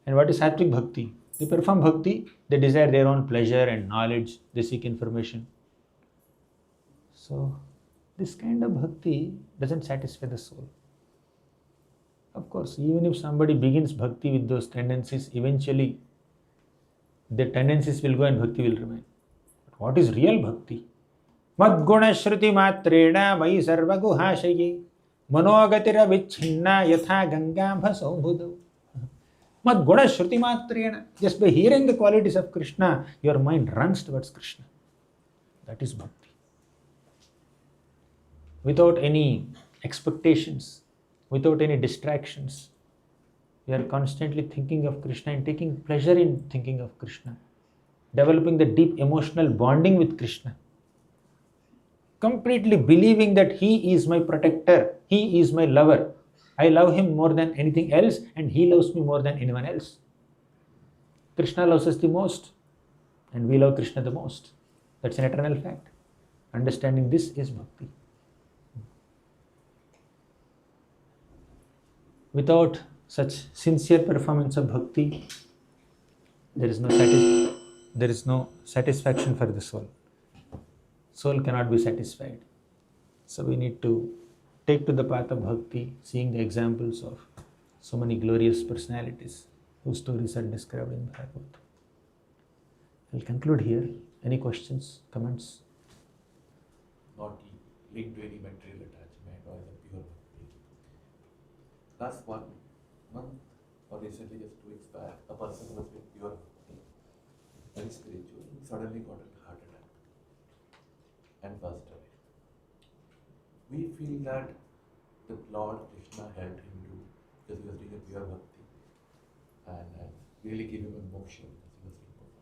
And what is Sattvic bhakti? They perform bhakti, they desire their own pleasure and knowledge, they seek information. So, this kind of bhakti doesn't satisfy the soul. Of course, even if somebody begins bhakti with those tendencies, eventually the tendencies will go and bhakti will remain. But what is real bhakti? Madguna shruti matrena vai sarva guhashaye Manogatira vichhinna yatha gangambha saubhudau. Mad guna shruti matrena. Just by hearing the qualities of Krishna, your mind runs towards Krishna. That is bhakti. Without any expectations, without any distractions. We are constantly thinking of Krishna and taking pleasure in thinking of Krishna. Developing the deep emotional bonding with Krishna. Completely believing that He is my protector, He is my lover. I love Him more than anything else and He loves me more than anyone else. Krishna loves us the most and we love Krishna the most. That's an eternal fact. Understanding this is bhakti. Without such sincere performance of bhakti, there is no satisfaction for the soul. Soul cannot be satisfied. So we need to take to the path of bhakti, seeing the examples of so many glorious personalities whose stories are described in Bhagavad. I'll conclude here. Any questions, comments? Not linked to any material attachment or the pure bhakti. Last 1 month or recently, just 2 weeks back, a person was with pure bhakti, very spiritual, suddenly got a heart attack and passed away. We feel that the Lord Krishna helped him to, because he was doing a pure bhakti and really gave him a moksha because he was doing bhakti.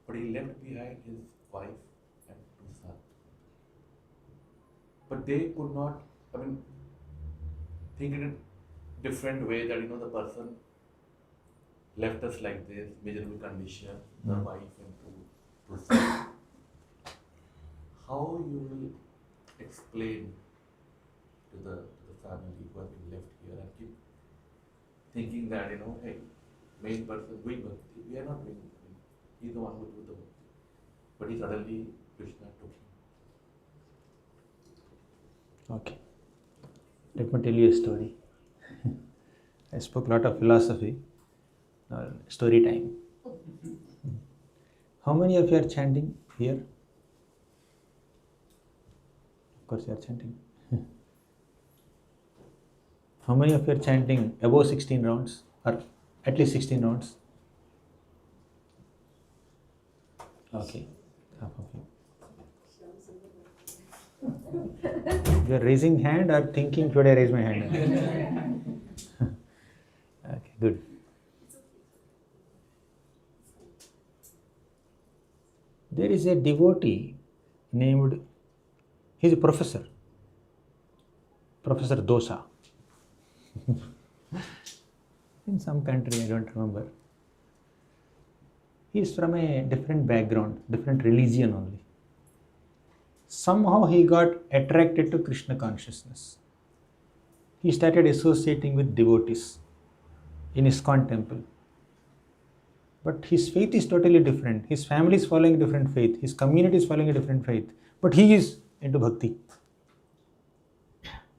But he left behind his wife and 2 sons. But they could not, think in a different way that, the person left us like this, miserable condition, the wife and 2 sons. How you will explain to the family who have been left here and keep thinking that, hey, main person doing bhakti, we are not doing bhakti. He's the one who do the bhakti. But he suddenly, Krishna took him. Okay. Let me tell you a story. I spoke a lot of philosophy. Now, story time. How many of you are chanting here? Of course, you are chanting. How many of you are chanting above 16 rounds or at least 16 rounds? Okay, half of you. You are raising hand or thinking, should I raise my hand? Okay, good. There is a devotee named, he's a professor, Professor Dosa. In some country, I don't remember. He is from a different background, different religion only. Somehow he got attracted to Krishna consciousness. He started associating with devotees in iskcon temple. But his faith is totally different. His family is following a different faith. His community is following a different faith. But he is into bhakti.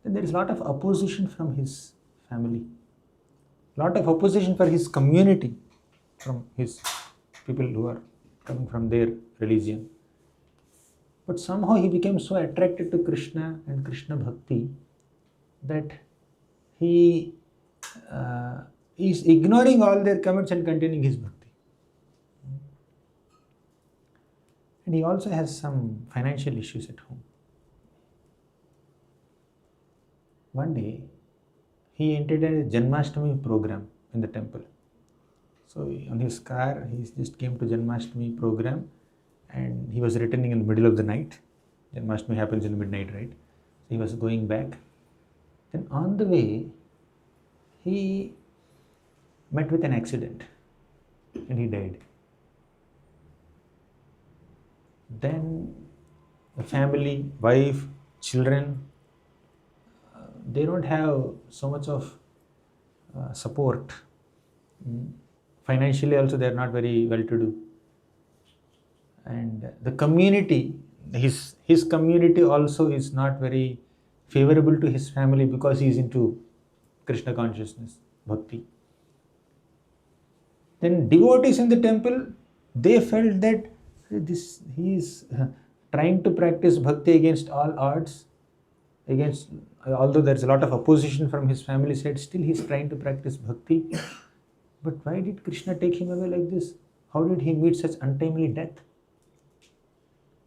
Then there is a lot of opposition from his family. Lot of opposition for his community, from his people who are coming from their religion. But somehow he became so attracted to Krishna and Krishna bhakti that he is ignoring all their comments and continuing his bhakti. And he also has some financial issues at home. One day, he entered a Janmashtami program in the temple. So on his car, he just came to Janmashtami program and he was returning in the middle of the night. Janmashtami happens in the midnight, right? So he was going back. Then on the way, he met with an accident and he died. Then the family, wife, children, they don't have so much of support. Financially also they are not very well to do. And the community, his community also is not very favorable to his family because he is into Krishna consciousness, bhakti. Then devotees in the temple, they felt that he is trying to practice bhakti against all odds. against, although there's a lot of opposition from his family side, still he's trying to practice bhakti. But why did Krishna take him away like this? How did he meet such untimely death?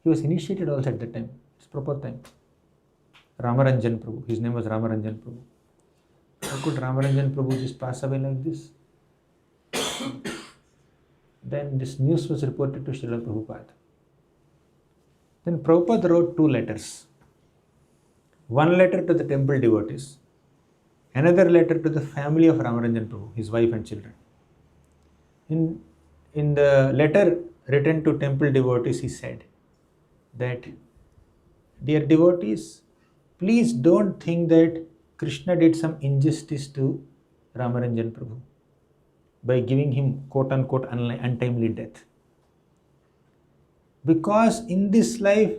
He was initiated also at that time. It's proper time. Ramaranjan Prabhu. His name was Ramaranjan Prabhu. How could Ramaranjan Prabhu just pass away like this? Then this news was reported to Srila Prabhupada. Then Prabhupada wrote 2 letters. One letter to the temple devotees, another letter to the family of Ramaranjan Prabhu, his wife and children. In the letter written to temple devotees, he said that, dear devotees, please don't think that Krishna did some injustice to Ramaranjan Prabhu by giving him quote-unquote untimely death. Because in this life,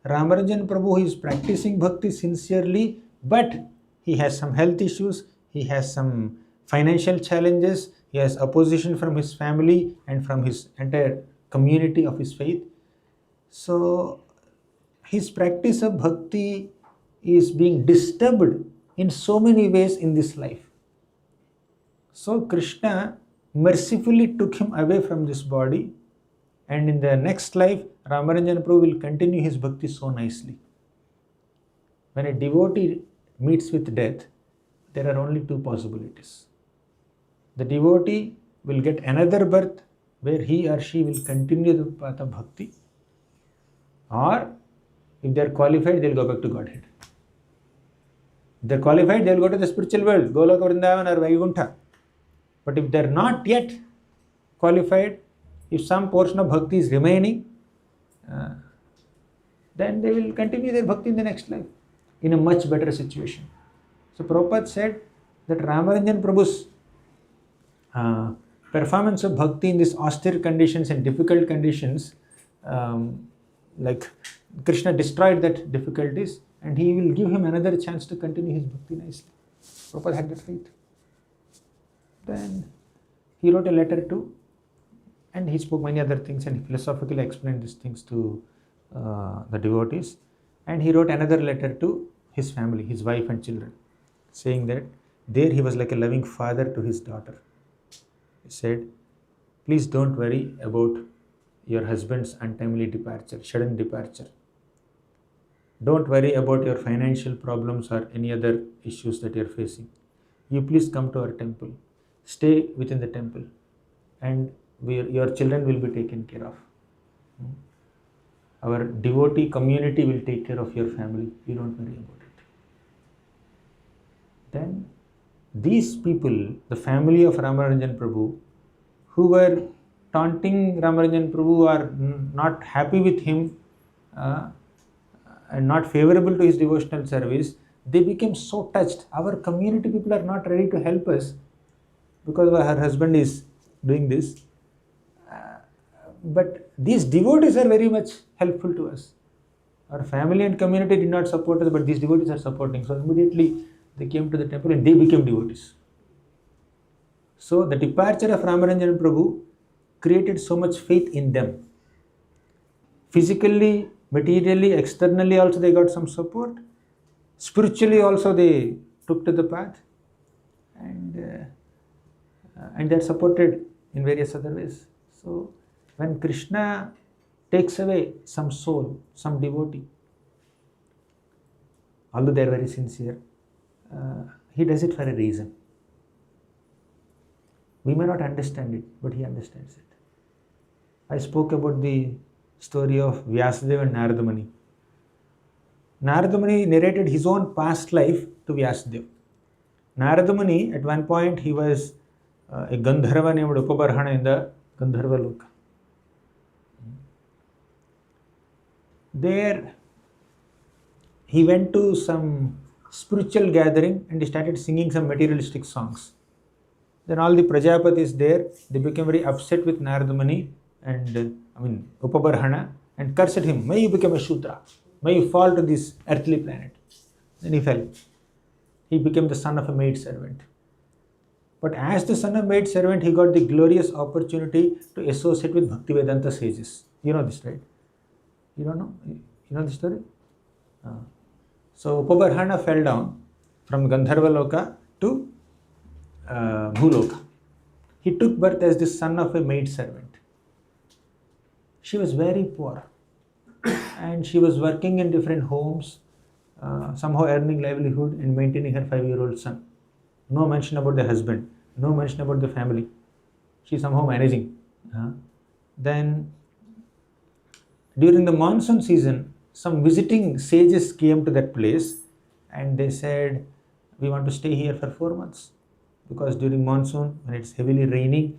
Ramaranjan Prabhu is practicing bhakti sincerely, but he has some health issues, he has some financial challenges, he has opposition from his family and from his entire community of his faith. So his practice of bhakti is being disturbed in so many ways in this life. So Krishna mercifully took him away from this body, and in the next life, Ramaranjan Prabhu will continue his bhakti so nicely. When a devotee meets with death, there are only 2 possibilities. The devotee will get another birth where he or she will continue the path of bhakti, or if they are qualified, they will go back to Godhead. If they are qualified, they will go to the spiritual world, Goloka Vrindavan or Vaikuntha. But if they are not yet qualified, if some portion of bhakti is remaining, then they will continue their bhakti in the next life in a much better situation. So Prabhupada said that Ramaranjan Prabhu's performance of bhakti in these austere conditions and difficult conditions, like Krishna destroyed that difficulties, and he will give him another chance to continue his bhakti nicely. Prabhupada had that faith. Then he wrote a letter to, and he spoke many other things, and he philosophically explained these things to the devotees. And he wrote another letter to his family, his wife and children, saying that there he was like a loving father to his daughter. He said, please don't worry about your husband's untimely departure, sudden departure. Don't worry about your financial problems or any other issues that you are facing. You please come to our temple. Stay within the temple, and your children will be taken care of. Our devotee community will take care of your family. You don't worry about it. Then these people, the family of Ramaranjan Prabhu, who were taunting Ramaranjan Prabhu or not happy with him and not favorable to his devotional service, they became so touched. Our community people are not ready to help us because her husband is doing this. But these devotees are very much helpful to us. Our family and community did not support us, but these devotees are supporting. So immediately they came to the temple and they became devotees. So the departure of Ramaranjan Prabhu created so much faith in them. Physically, materially, externally also they got some support. Spiritually also they took to the path, and they are supported in various other ways. So when Krishna takes away some soul, some devotee, although they are very sincere, he does it for a reason. We may not understand it, but he understands it. I spoke about the story of Vyasadeva and Narada Muni. Narada Muni narrated his own past life to Vyasadeva. Narada Muni, at one point, he was a Gandharva named Upabarhana in the Gandharva Loka. There, he went to some spiritual gathering and he started singing some materialistic songs. Then all the Prajapatis there, they became very upset with Narada Muni and Upabarhana, and cursed him. May you become a Shudra. May you fall to this earthly planet. Then he fell. He became the son of a maid servant. But as the son of maid servant, he got the glorious opportunity to associate with Bhaktivedanta sages. You know this, right? You don't know? You know the story? So Upabarhana fell down from Gandharva Loka to Bhuloka. He took birth as the son of a maid servant. She was very poor and she was working in different homes, somehow earning livelihood and maintaining her 5-year-old son. No mention about the husband, no mention about the family. She somehow managing. Then during the monsoon season, some visiting sages came to that place and they said, we want to stay here for 4 months because during monsoon, when it's heavily raining,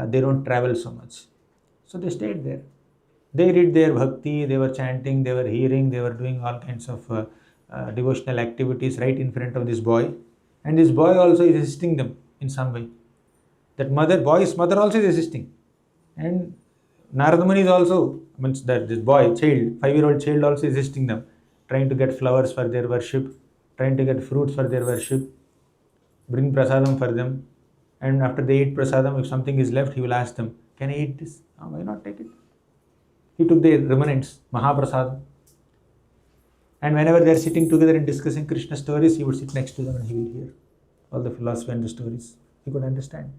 they don't travel so much. So they stayed there. They did their bhakti, they were chanting, they were hearing, they were doing all kinds of devotional activities right in front of this boy. And this boy also is assisting them in some way. That boy's mother also is assisting. And Narada Muni is also, means that this boy, child, 5-year-old child also is assisting them, trying to get flowers for their worship, trying to get fruits for their worship, bring prasadam for them. And after they eat prasadam, if something is left, he will ask them, can I eat this? Oh, why not take it? He took the remnants, Mahaprasadam. And whenever they are sitting together and discussing Krishna stories, he would sit next to them and he will hear all the philosophy and the stories. He could understand.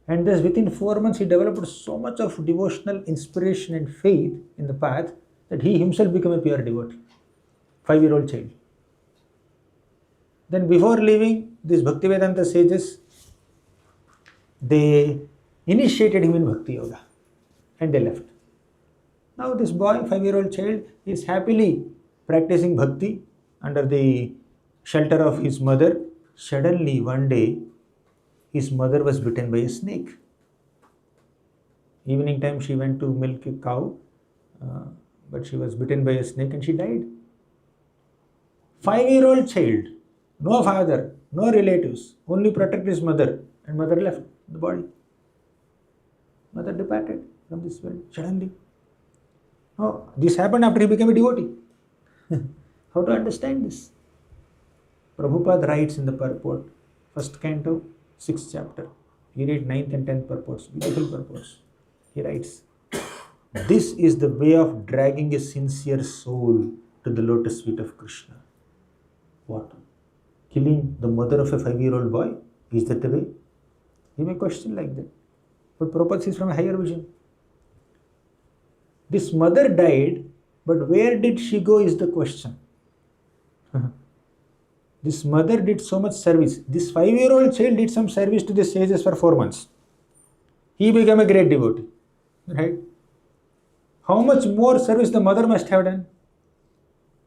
And thus within 4 months, he developed so much of devotional inspiration and faith in the path that he himself became a pure devotee. 5-year-old child. Then before leaving, these Bhaktivedanta sages, they initiated him in Bhakti Yoga and they left. Now this boy, 5-year-old child, is happily practicing Bhakti under the shelter of his mother. Suddenly one day, his mother was bitten by a snake. Evening time she went to milk a cow, but she was bitten by a snake and she died. 5-year-old child, no father, no relatives, only protect his mother, and mother left the body. Mother departed from this world suddenly. Oh, this happened after he became a devotee. How to understand this? Prabhupada writes in the purport, 1st canto, 6th chapter. He read 9th and 10th purports, beautiful purports. He writes, this is the way of dragging a sincere soul to the lotus feet of Krishna. What? Killing the mother of a 5-year-old boy? Is that the way? You may question like that. But Prabhupada is from a higher vision. This mother died, but where did she go is the question. This mother did so much service. This 5-year-old child did some service to the sages for 4 months. He became a great devotee. Right? How much more service the mother must have done?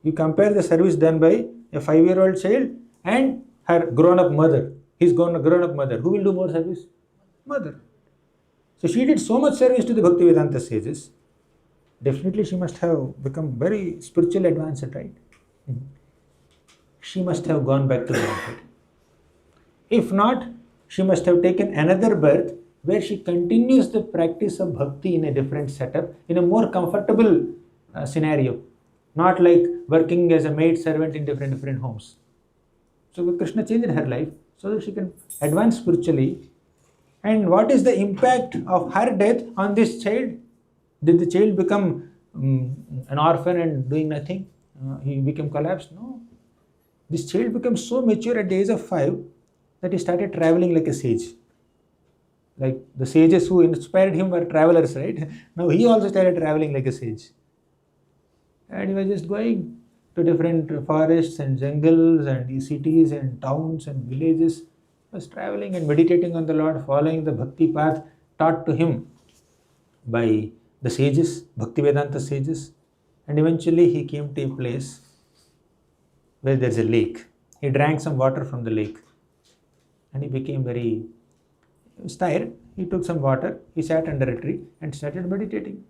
You compare the service done by a 5-year-old child and her grown-up mother. His grown-up mother. Who will do more service? Mother. So she did so much service to the Bhaktivedanta sages. Definitely she must have become very spiritually advanced, right? She must have gone back to Godhead. If not, she must have taken another birth where she continues the practice of bhakti in a different setup, in a more comfortable scenario, not like working as a maid servant in different homes. So Krishna changed her life so that she can advance spiritually. And what is the impact of her death on this child? Did the child become an orphan and doing nothing? He became collapsed? No. This child became so mature at the age of 5 that he started traveling like a sage. Like the sages who inspired him were travelers, right? Now he also started traveling like a sage. And he was just going to different forests and jungles and cities and towns and villages. He was traveling and meditating on the Lord, following the bhakti path taught to him by the sages, Bhaktivedanta sages. And eventually he came to a place where there's a lake. He drank some water from the lake. And he became he was tired. He took some water. He sat under a tree and started meditating.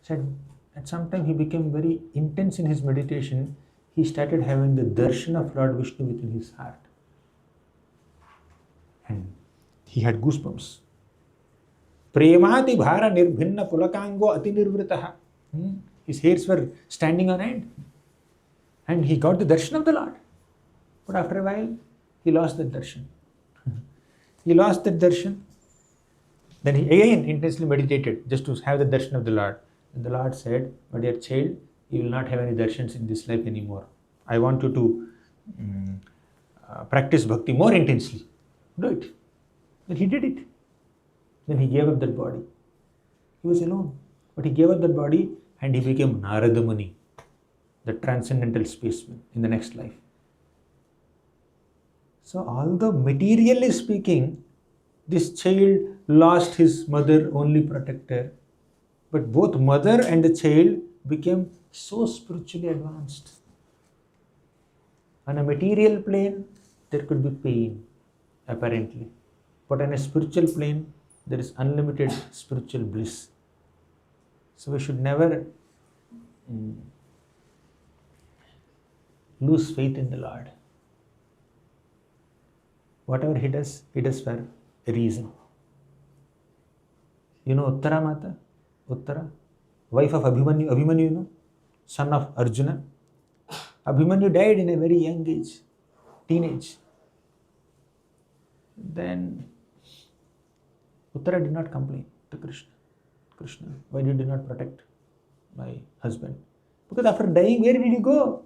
Said at some time he became very intense in his meditation. He started having the darshan of Lord Vishnu within his heart. And he had goosebumps. Premati bhara nirbhinna pulakango ati nirvritaha. His hairs were standing on end. And he got the darshan of the Lord. But after a while, he lost that darshan. He lost that darshan. Then he again intensely meditated just to have the darshan of the Lord. And the Lord said, my dear child, you will not have any darshans in this life anymore. I want you to practice bhakti more intensely. Do it. Then he did it. Then he gave up that body. He was alone. But he gave up that body and he became Narada Muni, the transcendental spaceman in the next life. So although materially speaking, this child lost his mother, only protector, but both mother and the child became so spiritually advanced. On a material plane, there could be pain, apparently. But on a spiritual plane, there is unlimited spiritual bliss. So we should never lose faith in the Lord. Whatever he does for a reason. You know Uttara Mata? Uttara? Wife of Abhimanyu, Abhimanyu, you know? Son of Arjuna. Abhimanyu died in a very young age, teenage. Then Uttara did not complain to Krishna. Krishna, why did you not protect my husband? Because after dying, where did he go?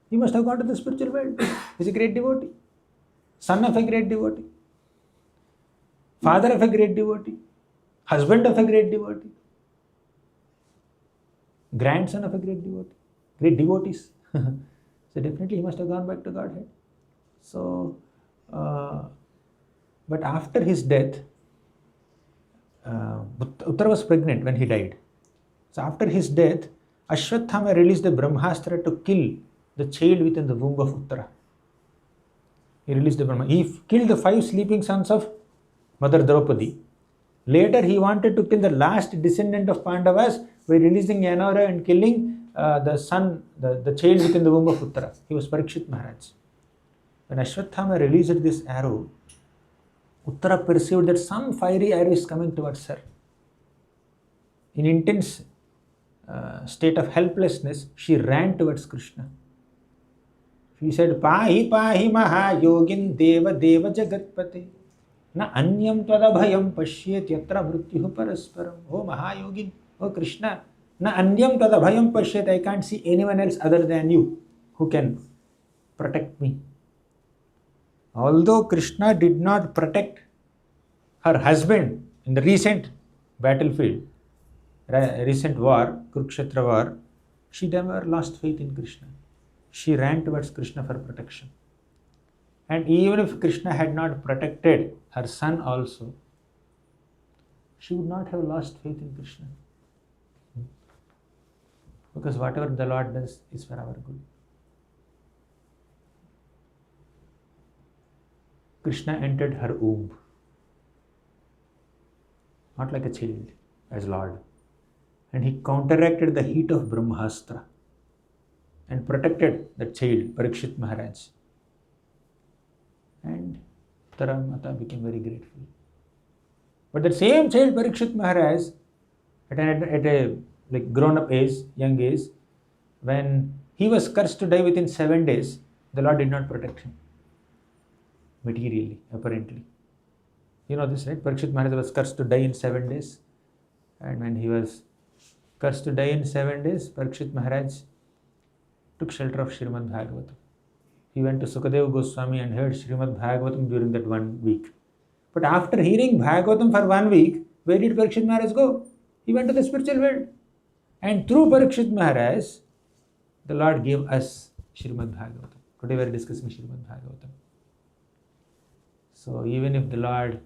He must have gone to the spiritual world. He's a great devotee. Son of a great devotee. Father of a great devotee. Husband of a great devotee. Grandson of a great devotee. Great devotees. So definitely he must have gone back to Godhead. So, but after his death, Uttara was pregnant when he died. So after his death, Ashwathama released the Brahmastra to kill the child within the womb of Uttara. He released the Brahma. He killed the 5 sleeping sons of Mother Draupadi. Later he wanted to kill the last descendant of Pandavas by releasing an arrow and killing the child within the womb of Uttara. He was Parikshit Maharaj. When Ashwathama released this arrow, Uttara perceived that some fiery arrow is coming towards her. In intense state of helplessness, she ran towards Krishna. She said, Pahi pahi maha yogin deva deva jagatpate na anyam tadabhayam pashyet yatra mrityuh parasparam. Oh Mahayogin, oh Krishna, na anyam tadabhayam pashyet, I can't see anyone else other than you who can protect me. Although Krishna did not protect her husband in the recent battlefield, recent war, Kurukshetra war, she never lost faith in Krishna. She ran towards Krishna for protection. And even if Krishna had not protected her son also, she would not have lost faith in Krishna. Because whatever the Lord does is for our good. Krishna entered her womb, not like a child, as Lord. And he counteracted the heat of Brahmastra and protected the child, Parikshit Maharaj. And Uttara Mata became very grateful. But that same child, Parikshit Maharaj, at a grown-up age, young age, when he was cursed to die within 7 days, the Lord did not protect him. Materially, apparently. You know this, right? Parikshit Maharaj was cursed to die in 7 days. And when he was cursed to die in 7 days, Parikshit Maharaj took shelter of Srimad Bhagavatam. He went to Sukadeva Goswami and heard Srimad Bhagavatam during that 1 week. But after hearing Bhagavatam for 1 week, where did Parikshit Maharaj go? He went to the spiritual world. And through Parikshit Maharaj, the Lord gave us Srimad Bhagavatam. Today we are discussing Srimad Bhagavatam. So even if the Lord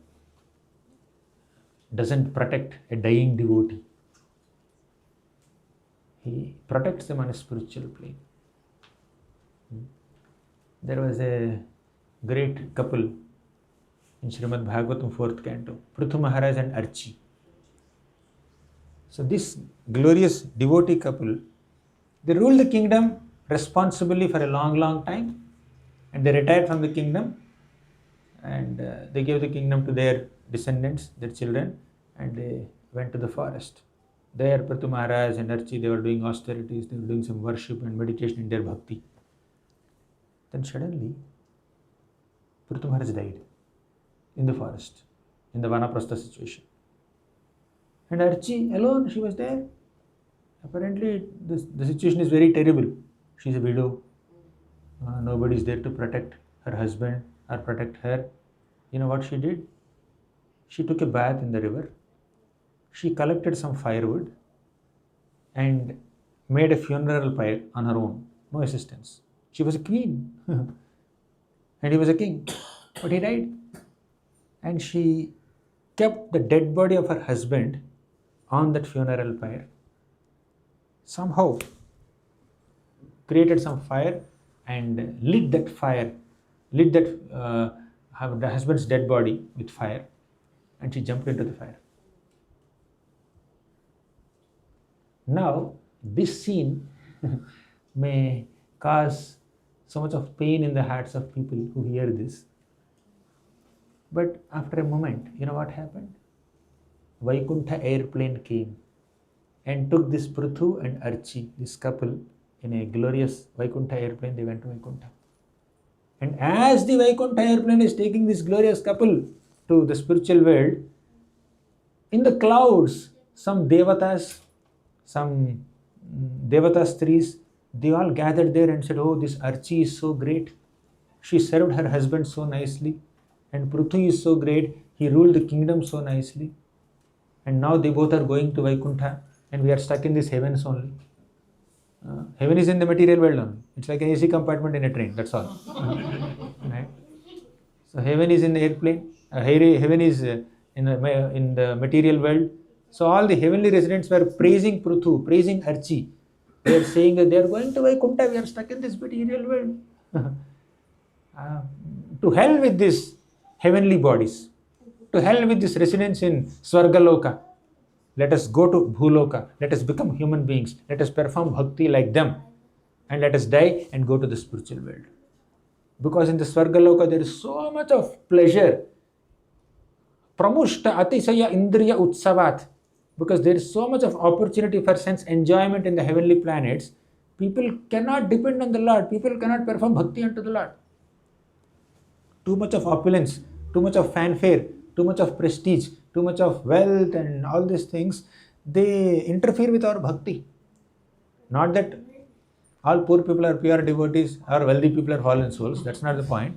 doesn't protect a dying devotee, He protects them on a spiritual plane. There was a great couple in Srimad Bhagavatam 4th canto, Prithu Maharaj and Archi. So this glorious devotee couple, they ruled the kingdom responsibly for a long, long time, and they retired from the kingdom, and they gave the kingdom to their descendants, their children, and they went to the forest. There Prithu Maharaj and Archi, they were doing austerities, they were doing some worship and meditation in their bhakti. Then suddenly, Prithu Maharaj died in the forest, in the Vanaprastha situation. And Archi alone, she was there. Apparently, the situation is very terrible. She's a widow. Nobody is there to protect her husband or protect her. You know what she did? She took a bath in the river. She collected some firewood and made a funeral pyre on her own. No assistance. She was a queen. And he was a king. But he died. And she kept the dead body of her husband on that funeral pyre. Somehow created some fire and lit that the husband's dead body with fire, and she jumped into the fire. Now, this scene may cause so much of pain in the hearts of people who hear this. But after a moment, you know what happened? Vaikuntha airplane came and took this Pruthu and Archi, this couple, in a glorious Vaikuntha airplane. They went to Vaikuntha. And as the Vaikuntha airplane is taking this glorious couple to the spiritual world, in the clouds, some devatas, trees, they all gathered there and said, "Oh, this Archi is so great. She served her husband so nicely. And Pruthu is so great. He ruled the kingdom so nicely. And now they both are going to Vaikuntha, and we are stuck in this heavens only." Heaven is in the material world only. It's like an AC compartment in a train, that's all. Right? So heaven is in the airplane, heaven is in the material world. So all the heavenly residents were praising Pruthu, praising Archi. They are saying that they are going to Vaikuntha, we are stuck in this material world. To hell with these heavenly bodies. To hell with this residence in Swargaloka. Let us go to Bhuloka. Let us become human beings. Let us perform bhakti like them. And let us die and go to the spiritual world. Because in the Swargaloka there is so much of pleasure. Pramushta atisaya indriya utsavat. Because there is so much of opportunity for sense enjoyment in the heavenly planets. People cannot depend on the Lord. People cannot perform bhakti unto the Lord. Too much of opulence, too much of fanfare, too much of prestige, too much of wealth and all these things, they interfere with our bhakti. Not that all poor people are pure devotees or wealthy people are fallen souls, that's not the point.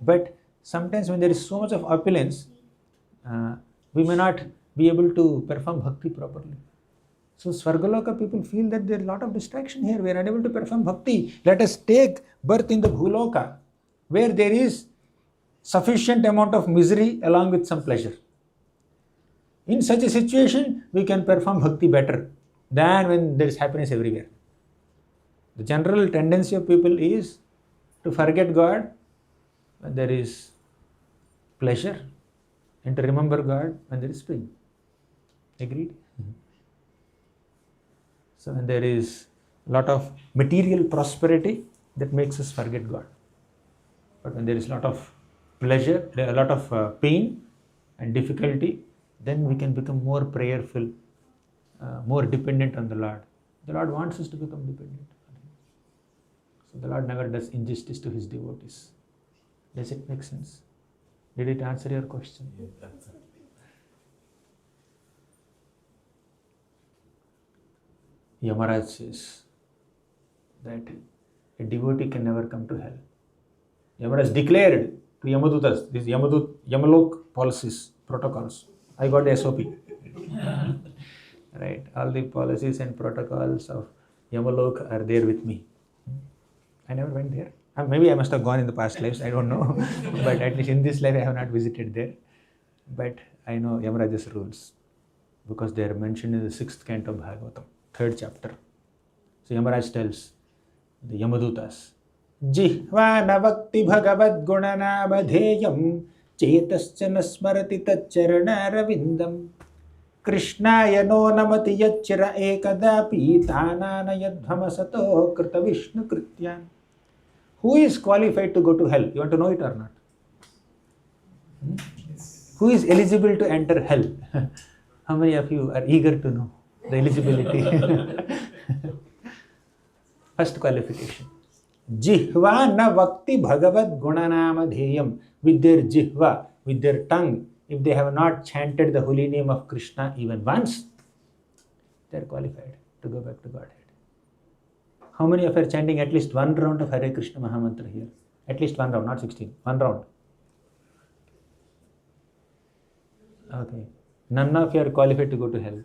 But sometimes when there is so much of opulence, we may not be able to perform bhakti properly. So Swargaloka people feel that there is a lot of distraction here, we are unable to perform bhakti. Let us take birth in the Bhuloka, where there is sufficient amount of misery along with some pleasure. In such a situation, we can perform bhakti better than when there is happiness everywhere. The general tendency of people is to forget God when there is pleasure and to remember God when there is pain. Agreed? So when there is a lot of material prosperity, that makes us forget God. But when there is a lot of pleasure, a lot of pain and difficulty, then we can become more prayerful, more dependent on the Lord. The Lord wants us to become dependent on Him. So the Lord never does injustice to His devotees. Does it make sense? Did it answer your question? Yes, absolutely. Yamaraj says that a devotee can never come to hell. Yamaraj declared to Yamadutas, these Yamalok policies, protocols. I got the SOP. Right? All the policies and protocols of Yamalok are there with me. I never went there. Maybe I must have gone in the past lives, I don't know. But at least in this life I have not visited there. But I know Yamaraj's rules because they are mentioned in the 6th canto of Bhagavatam, 3rd chapter. So Yamaraj tells the Yamadutas, Jihva navakti bhagavad gunana badheyam chetascha nasmarati tacharana ravindam krishnaya no namati yachira ekadapi tanana yadhvamasato krita vishnu krityan. Who is qualified to go to hell? You want to know it or not? Yes. Who is eligible to enter hell? How many of you are eager to know the eligibility? First qualification. Jihva na vakti bhagavad gunanama dheyam. With their jihva, with their tongue, if they have not chanted the holy name of Krishna even once, they are qualified to go back to Godhead. How many of you are chanting at least one round of Hare Krishna Mahamantra here? At least one round, not 16. One round. Okay. None of you are qualified to go to hell.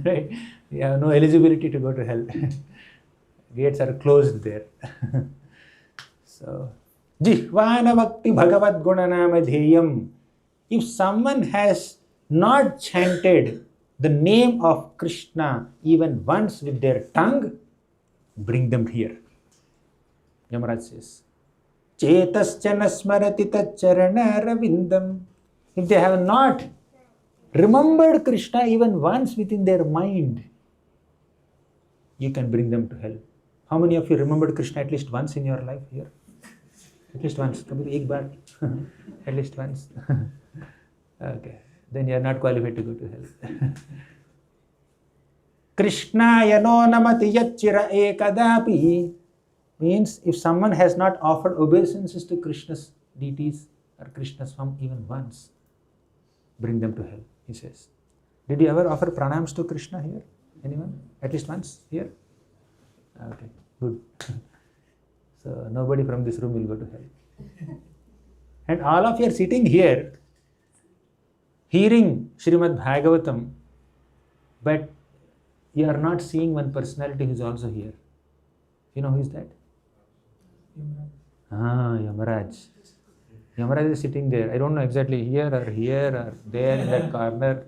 Right? You have no eligibility to go to hell. Gates are closed there. So, Jihvana Bhakti Bhagavad Gunanama Dheyam. If someone has not chanted the name of Krishna even once with their tongue, bring them here. Yamaraj says, Chetaschana smarati tacharana ravindam. If they have not remembered Krishna even once within their mind, you can bring them to hell. How many of you remembered Krishna at least once in your life here? At least once. Ek bar. At least once. Okay. Then you are not qualified to go to hell. Krishna yano namati yachira ekadapi means if someone has not offered obeisances to Krishna's deities or Krishna's form even once, bring them to hell, he says. Did you ever offer pranams to Krishna here? Anyone? At least once here? Okay, good. So nobody from this room will go to hell. And all of you are sitting here hearing Srimad Bhagavatam, but you are not seeing one personality who is also here. You know who is that? Yamaraj. Yamaraj is sitting there. I don't know exactly here or there in that corner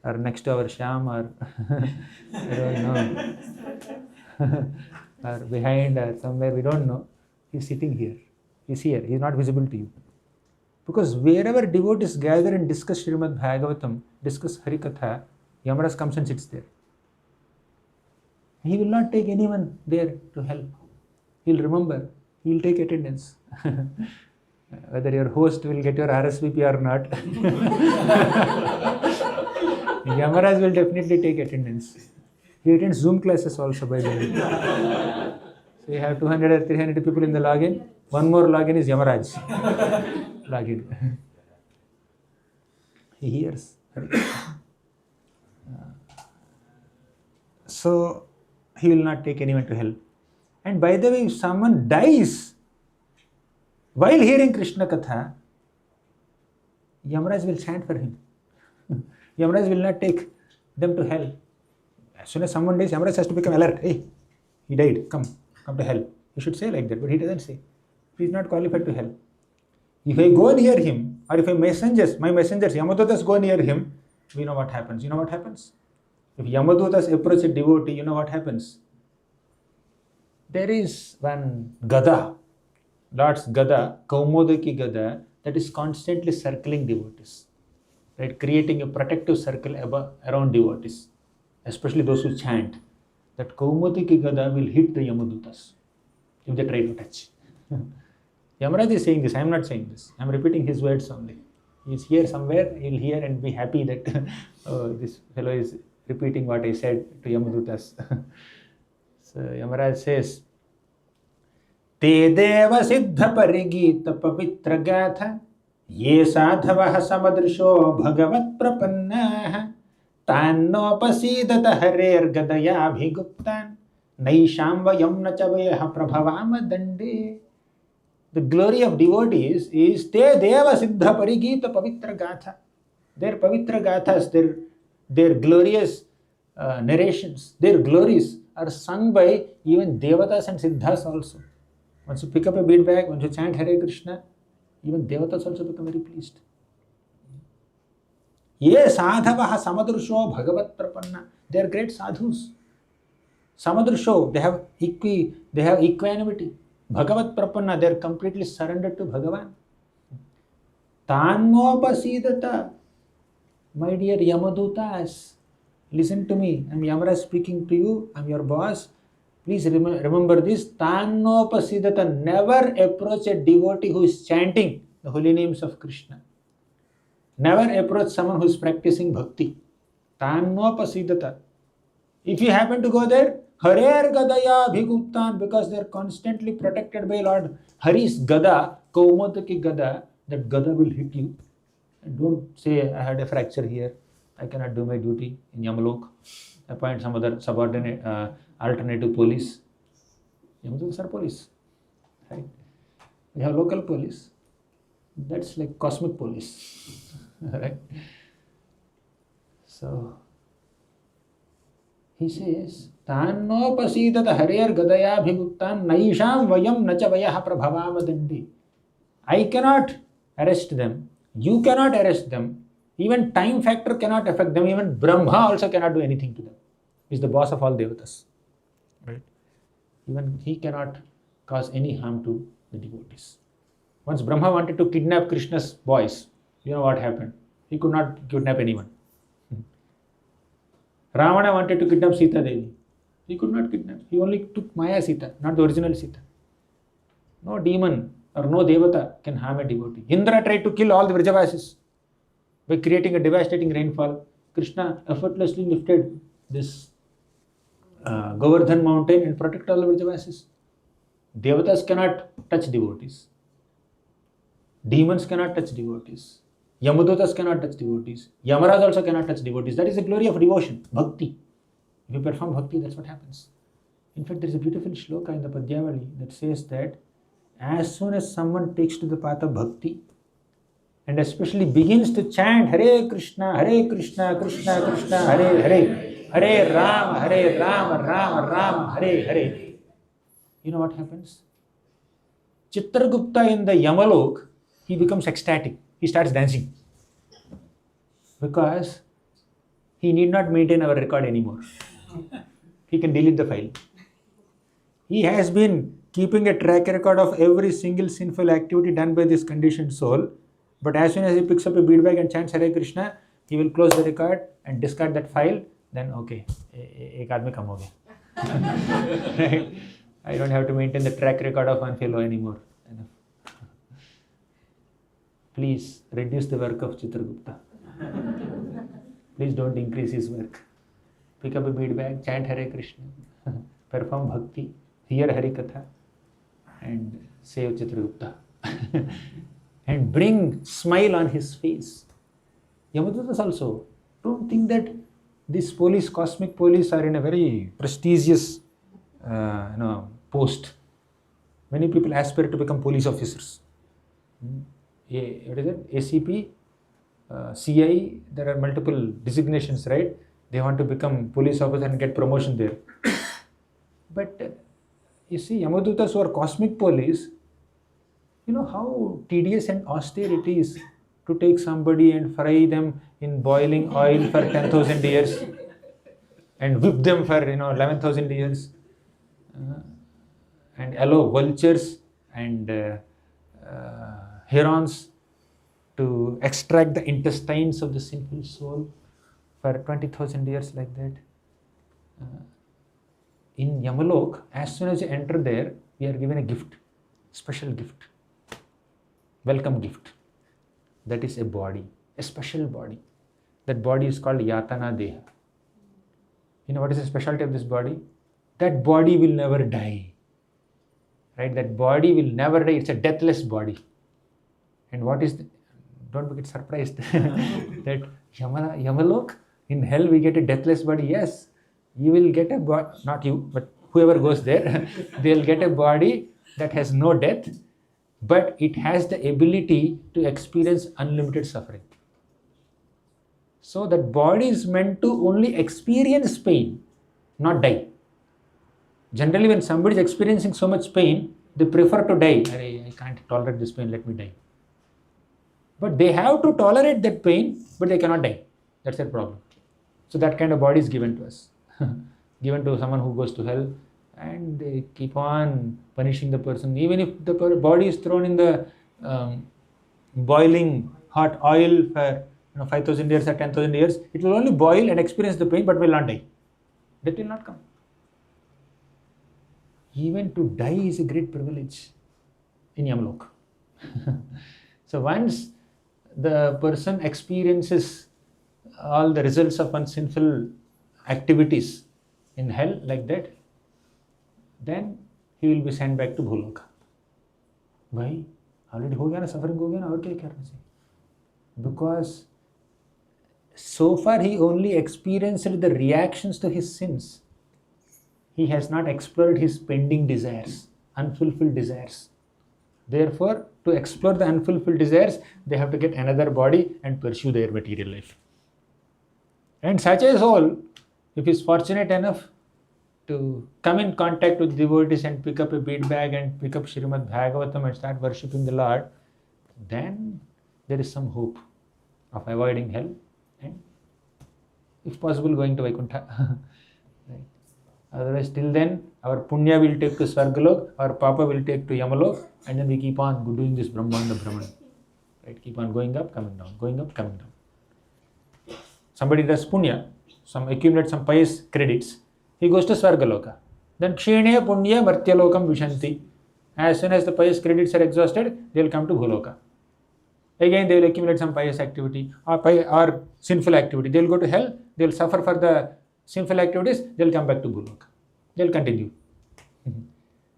or next to our Shyam or I don't know. Or behind or somewhere, we don't know. He's sitting here. He's here. He's not visible to you. Because wherever devotees gather and discuss Srimad Bhagavatam, discuss Harikatha, Yamaraj comes and sits there. He will not take anyone there to help. He'll remember. He'll take attendance. Whether your host will get your RSVP or not. Yamaraj will definitely take attendance. He attends Zoom classes also, by the way. So you have 200 or 300 people in the login. One more login is Yamaraj. Login. He hears. So he will not take anyone to hell. And by the way, if someone dies while hearing Krishna Katha, Yamaraj will chant for him. Yamaraj will not take them to hell. As soon as someone dies, Yamaraj has to become alert. Hey, he died. Come to hell. He should say like that, but he doesn't say. He is not qualified to hell. If I go near him, or if my messengers, Yamadutas go near him, we know what happens. You know what happens? If Yamadutas approach a devotee, you know what happens? There is one Gada, Lord's Gada, Kaumodaki Gada, that is constantly circling devotees, right? Creating a protective circle around devotees, especially those who chant. That Kaumodaki Gada will hit the Yamadutas if they try to touch. Yamaraj is saying this, I am not saying this. I am repeating his words only. He is here somewhere, he will hear and be happy that this fellow is repeating what I said to Yamadutas. So Yamaraj says, Te deva siddha parigita pavitra gatha ye sadhavaha samadrisho bhagavat prapannaha tanno pasidata harer gadaya bhiguptan naisham vayam nachaveha prabhavama dande. The glory of devotees is Te deva siddha parigita pavitra gatha. Their pavitra gathas, their glorious narrations, their glories are sung by even Devatas and Siddhas also. Once you pick up a bead bag, once you chant Hare Krishna, even Devatas also become very pleased. Ye sadhavaha samadrusho bhagavat prapanna. They are great sadhus. Samadrusho, they have equanimity. Bhagavat prapanna, they are completely surrendered to Bhagavan. Tannopasidata. My dear Yamadutas, listen to me. I am Yamaraj speaking to you. I am your boss. Please remember this. Tannopasidata. Never approach a devotee who is chanting the holy names of Krishna. Never approach someone who is practicing bhakti. Tannopasidata. If you happen to go there, Harer Gadaya Bhiguptan, because they are constantly protected by Lord Hari's Gada, Kaumodaki Gada, that Gada will hit you. And don't say, I had a fracture here, I cannot do my duty in Yamalok. Appoint some other subordinate, alternative police. Yamadutas are police, right? We have local police. That's like cosmic police, right? So he says, Tannopasidata harer gadaya bhibhuktan naisham vayam nacha vayah prabhavam dandi. I cannot arrest them. You cannot arrest them. Even time factor cannot affect them. Even Brahma also cannot do anything to them. He is the boss of all devatas. Right? Even he cannot cause any harm to the devotees. Once Brahma wanted to kidnap Krishna's boys, you know what happened? He could not kidnap anyone. Ravana wanted to kidnap Sita Devi. He could not kidnap. He only took Maya Sita, not the original Sita. No demon or no devata can harm a devotee. Indra tried to kill all the Vrajavasis by creating a devastating rainfall. Krishna effortlessly lifted this Govardhan mountain and protected all the Vrajavasis. Devatas cannot touch devotees. Demons cannot touch devotees. Yamadutas cannot touch devotees. Yamaraj also cannot touch devotees. That is the glory of devotion, bhakti. If you perform bhakti, that's what happens. In fact, there is a beautiful shloka in the Padyavali that says that as soon as someone takes to the path of bhakti and especially begins to chant Hare Krishna, Krishna Krishna, Hare Hare, Hare Ram, Ram, Hare Hare. You know what happens? Chitragupta in the Yamalok, he becomes ecstatic. He starts dancing. Because he need not maintain our record anymore. He can delete the file. He has been keeping a track record of every single sinful activity done by this conditioned soul. But as soon as he picks up a bead bag and chants Hare Krishna, he will close the record and discard that file. Then okay, ek aadmi kam ho gaya. Right? I don't have to maintain the track record of one fellow anymore. Enough. Please reduce the work of Chitragupta. Please don't increase his work. Pick up a bead bag, chant Hare Krishna, perform bhakti, hear Harikatha, and save Chitragupta. And bring smile on his face. Yamadutas also, don't think that these police, cosmic police, are in a very prestigious post. Many people aspire to become police officers. What is it? ACP, CI, there are multiple designations, right? They want to become police officer and get promotion there. But you see, Yamadutas who are cosmic police, you know how tedious and austere it is to take somebody and fry them in boiling oil for 10,000 years and whip them for 11,000 years and allow vultures and herons to extract the intestines of the sinful soul for 20,000 years like that. In Yamalok, as soon as you enter there, we are given a gift, special gift, welcome gift. That is a body, a special body. That body is called Yatana Deha. You know what is the specialty of this body? That body will never die. Right? That body will never die. It's a deathless body. And what is don't get surprised that Yamalok, in hell we get a deathless body. Yes, you will get a body, not you, but whoever goes there, they'll get a body that has no death, but it has the ability to experience unlimited suffering. So that body is meant to only experience pain, not die. Generally, when somebody is experiencing so much pain, they prefer to die. I can't tolerate this pain, let me die. But they have to tolerate that pain, but they cannot die. That's their problem. So that kind of body is given to us. Given to someone who goes to hell, and they keep on punishing the person. Even if the body is thrown in the boiling hot oil for 5,000 years or 10,000 years, it will only boil and experience the pain, but will not die. Death will not come. Even to die is a great privilege in Yamalok. So once the person experiences all the results of one's sinful activities in hell like that, then he will be sent back to Bhuloka. Bhai, already ho gaya na, suffering ho gaya na, aur kya karna chahiye? Because So far he only experienced the reactions to his sins. He has not explored his pending desires, unfulfilled desires. Therefore, to explore the unfulfilled desires, they have to get another body and pursue their material life. And such a soul, if he is fortunate enough to come in contact with devotees and pick up a bead bag and pick up Srimad Bhagavatam and start worshipping the Lord, then there is some hope of avoiding hell and, if possible, going to Vaikuntha. Right. Otherwise, till then, our punya will take to Svargalok, our papa will take to Yamalok, and then we keep on doing this Brahmanda Brahman. Right? Keep on going up, coming down, going up, coming down. Somebody does punya, accumulates some pious credits, he goes to Svargaloka. Then Kshene Punya Martyalokam Vishanti. As soon as the pious credits are exhausted, they will come to Bhuloka. Again, they will accumulate some pious activity or sinful activity. They will go to hell, they will suffer for the sinful activities, they will come back to Bhuloka. They will continue.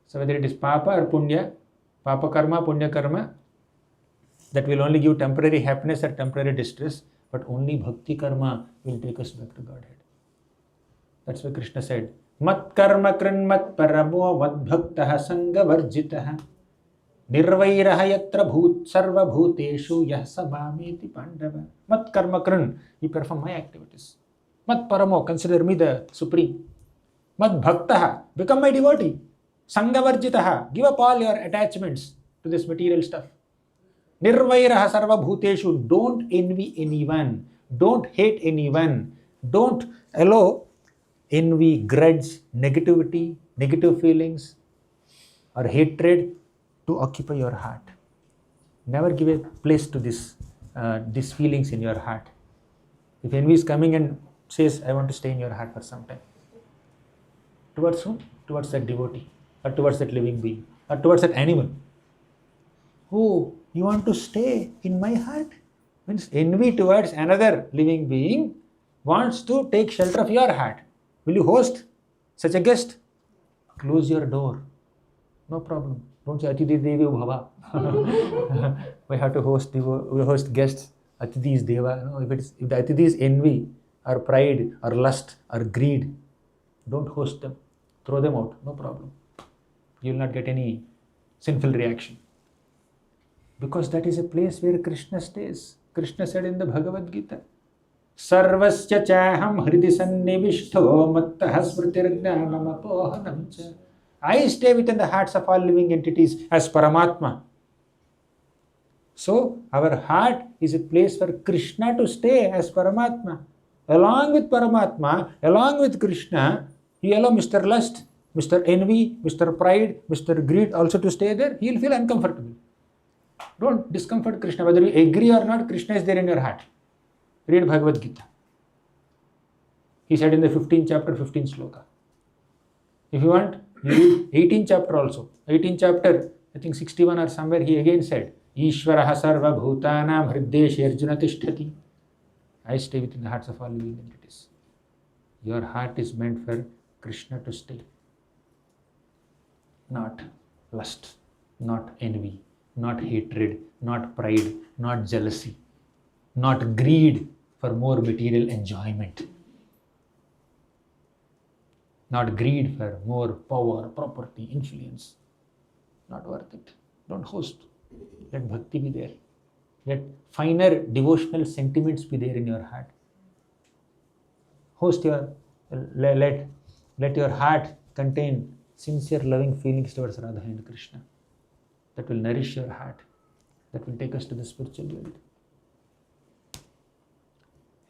So whether it is Papa or Punya, Papa Karma, Punya Karma, that will only give temporary happiness or temporary distress, but only Bhakti Karma will take us back to Godhead. That's why Krishna said, Mat karma krin mat paramo mat bhaktaha sanga varjitaha nirvairaha yatra bhut sarva bhuteshu yah samameti pandava. Mat karma krin, you perform my activities. Mat paramo, consider me the supreme. Mat bhaktaha, become my devotee. Sanga varjitaha, give up all your attachments to this material stuff. Nirvairaha sarva bhuteshu, don't envy anyone, don't hate anyone, don't allow envy, grudge, negativity, negative feelings or hatred to occupy your heart. Never give a place to these feelings in your heart. If envy is coming and says, I want to stay in your heart for some time. Towards whom? Towards that devotee or towards that living being or towards that animal. Oh, you want to stay in my heart? Means envy towards another living being wants to take shelter of your heart. Will you host such a guest? Close your door. No problem. Don't say Atidhi Devi Bhava. We have to host guests. Atidhi is Deva. No, if the Atidhi is envy or pride or lust or greed, don't host them. Throw them out. No problem. You will not get any sinful reaction. Because that is a place where Krishna stays. Krishna said in the Bhagavad Gita, Sarvasya chaham hridi sannivishto mattaha smritirjnanam apohanam cha. I stay within the hearts of all living entities as Paramatma. So, our heart is a place for Krishna to stay as Paramatma. Along with Paramatma, along with Krishna, you allow Mr. Lust, Mr. Envy, Mr. Pride, Mr. Greed also to stay there, he will feel uncomfortable. Don't discomfort Krishna. Whether you agree or not, Krishna is there in your heart. Read Bhagavad Gita. He said in the 15th chapter, 15th sloka. If you want, you read 18th chapter also. 18th chapter, I think 61 or somewhere, he again said, Ishvaraha sarva bhutanam hriddeshe arjuna tishtati. I stay within the hearts of all living entities. Your heart is meant for Krishna to stay. Not lust, not envy, not hatred, not pride, not jealousy, not greed for more material enjoyment, not greed for more power, property, influence. Not worth it. Don't host. Let bhakti be there. Let finer devotional sentiments be there in your heart. Let your heart contain sincere loving feelings towards Radha and Krishna. That will nourish your heart. That will take us to the spiritual world.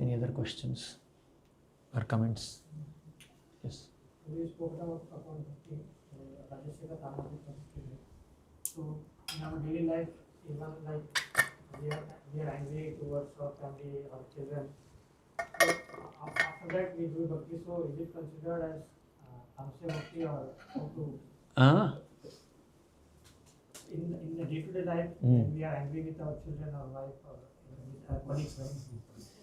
Any other questions or comments? Yes. We spoke about Bhakti, Rajasiya Tamasiya. So in our daily life, even like we are angry towards our family or children. So after that we do Bhakti. So is it considered as Tamasiya Bhakti or how to? In the day-to-day life, when we are angry with our children or wife or with our colleagues,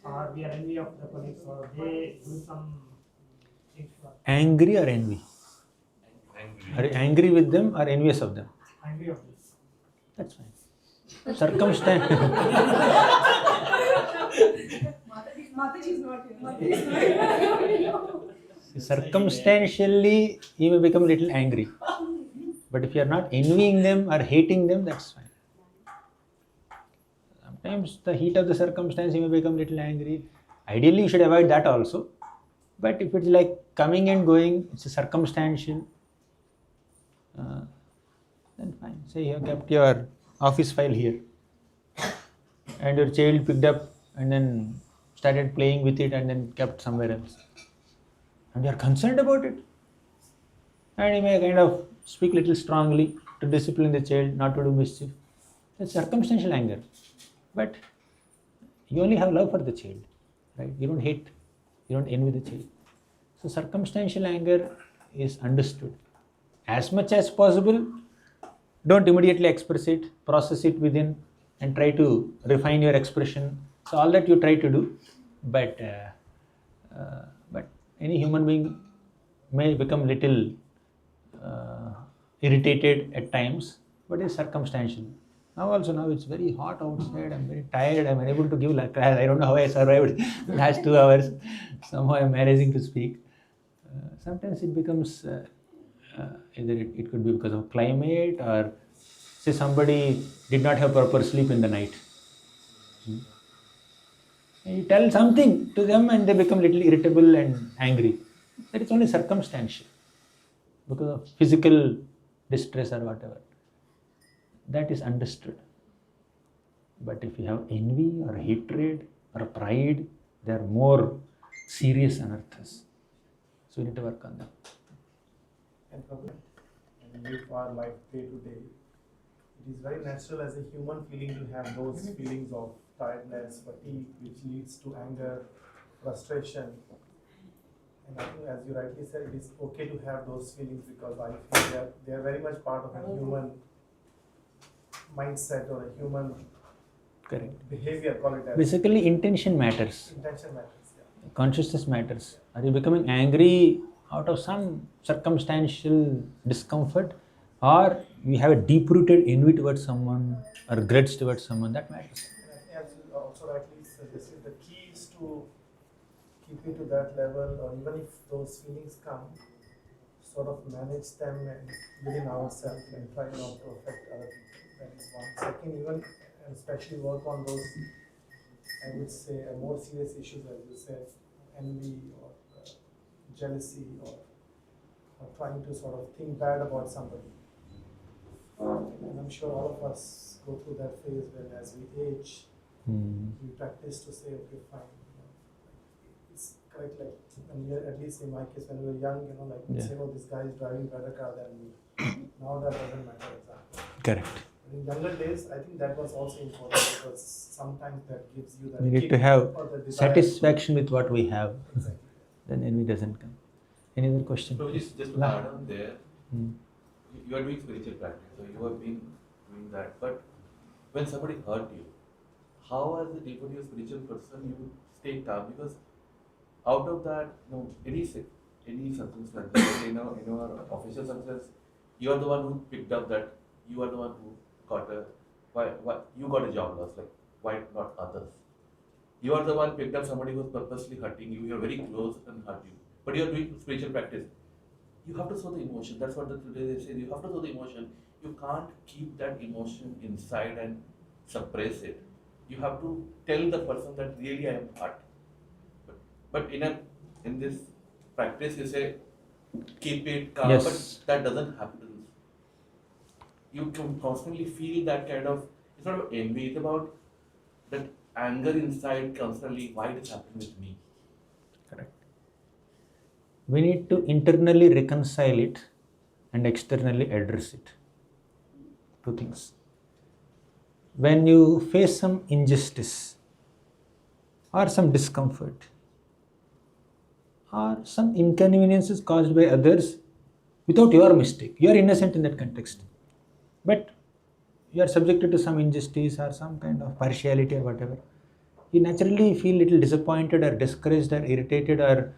or we are angry of the colleagues, or they do some things. Angry or envy? Are you angry with them or envious of them? Angry of this. That's fine. Circumstance. Mataji is not here. Mataji is not here. Circumstantially, you may become a little angry. But if you are not envying them or hating them, that's fine. Sometimes the heat of the circumstance, you may become a little angry. Ideally, you should avoid that also. But if it's like coming and going, it's a circumstantial, then fine. Say you have kept your office file here, and your child picked up and then started playing with it and then kept somewhere else. And you are concerned about it. And you may kind of speak little strongly to discipline the child not to do mischief. That's circumstantial anger. But you only have love for the child, right? You don't hate, you don't envy the child. So circumstantial anger is understood. As much as possible, don't immediately express it, process it within and try to refine your expression. So all that you try to do, but any human being may become little irritated at times, but it's circumstantial. Now it's very hot outside, I'm very tired, I'm unable to give class, I don't know how I survived the last 2 hours, somehow I'm managing to speak. Sometimes it becomes, either it could be because of climate or say somebody did not have proper sleep in the night. You tell something to them and they become little irritable and angry. That is only circumstantial because of physical distress or whatever. That is understood. But if you have envy or hatred or pride, they are more serious anarthas. So we need to work on them. And live our life day to day. It is very natural as a human feeling to have those feelings of tiredness, fatigue, which leads to anger, frustration. And I think, as you rightly said, it is okay to have those feelings because I feel they are very much part of a human mindset or a human Correct. behavior, call it as. Basically, intention matters. Intention matters, yeah. Consciousness matters. Are you becoming angry out of some circumstantial discomfort, or you have a deep-rooted envy towards someone or grudge towards someone? That matters. As you also rightly suggested, the key is to keep it to that level, or even if those feelings come, sort of manage them within ourselves and try not to affect other people. That is one. Second, even and especially work on those, I would say, more serious issues, as you said, envy or jealousy or trying to sort of think bad about somebody. And I'm sure all of us go through that phase when, as we age, we practice to say, okay, fine. It's correct, like when we at least in my case, when we were young, we say, oh, this guy is driving better car than me. Now that doesn't matter exactly. Correct. But in younger days, I think that was also important because sometimes that gives you that. We need to have satisfaction with what we have. Exactly. Then envy doesn't come. Any other question? So just to add on there, you are doing spiritual practice, so you have been doing that. But when somebody hurt you, how as a devotee or spiritual person you would stay calm? Because out of that, any circumstance, in our official success, you are the one who picked up that. You are the one who got you got a job loss. Like, why not others? You are the one picked up somebody who is purposely hurting you. You are very close and hurt you. But you are doing spiritual practice. You have to show the emotion. That's what today they say. You have to show the emotion. You can't keep that emotion inside and suppress it. You have to tell the person that really I am hurt. But in this practice, you say keep it calm. Yes. But that doesn't happen. You can constantly feel that kind of. It's not about envy. It's about that anger inside constantly. Why it is happening with me? Correct. We need to internally reconcile it and externally address it. Two things. When you face some injustice or some discomfort or some inconveniences caused by others without your mistake, you are innocent in that context. But you are subjected to some injustice or some kind of partiality or whatever. You naturally feel little disappointed or discouraged or irritated or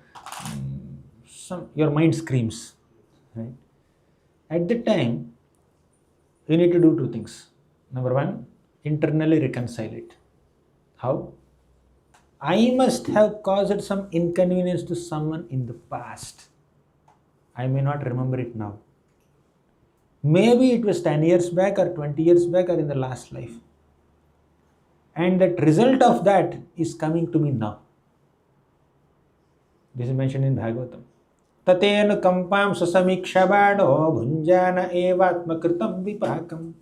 your mind screams, right? At that time, you need to do two things. Number one, internally reconcile it. How? I must have caused some inconvenience to someone in the past. I may not remember it now. Maybe it was 10 years back or 20 years back or in the last life. And that result of that is coming to me now. This is mentioned in Bhagavatam. Tatena kampam sasamikshavaado bhunjana evatmakritam vipakam.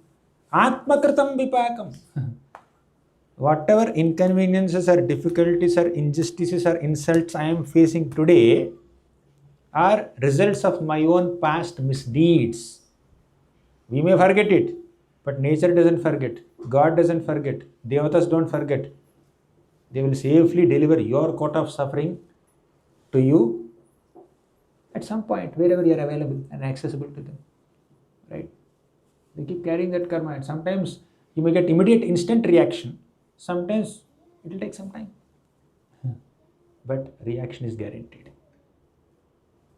Atmakritam vipakam. Whatever inconveniences or difficulties or injustices or insults I am facing today are results of my own past misdeeds. We may forget it, but nature doesn't forget. God doesn't forget. Devatas don't forget. They will safely deliver your quota of suffering to you at some point, wherever you are available and accessible to them. Right? They keep carrying that karma. And sometimes you may get immediate instant reaction. Sometimes it will take some time. But reaction is guaranteed.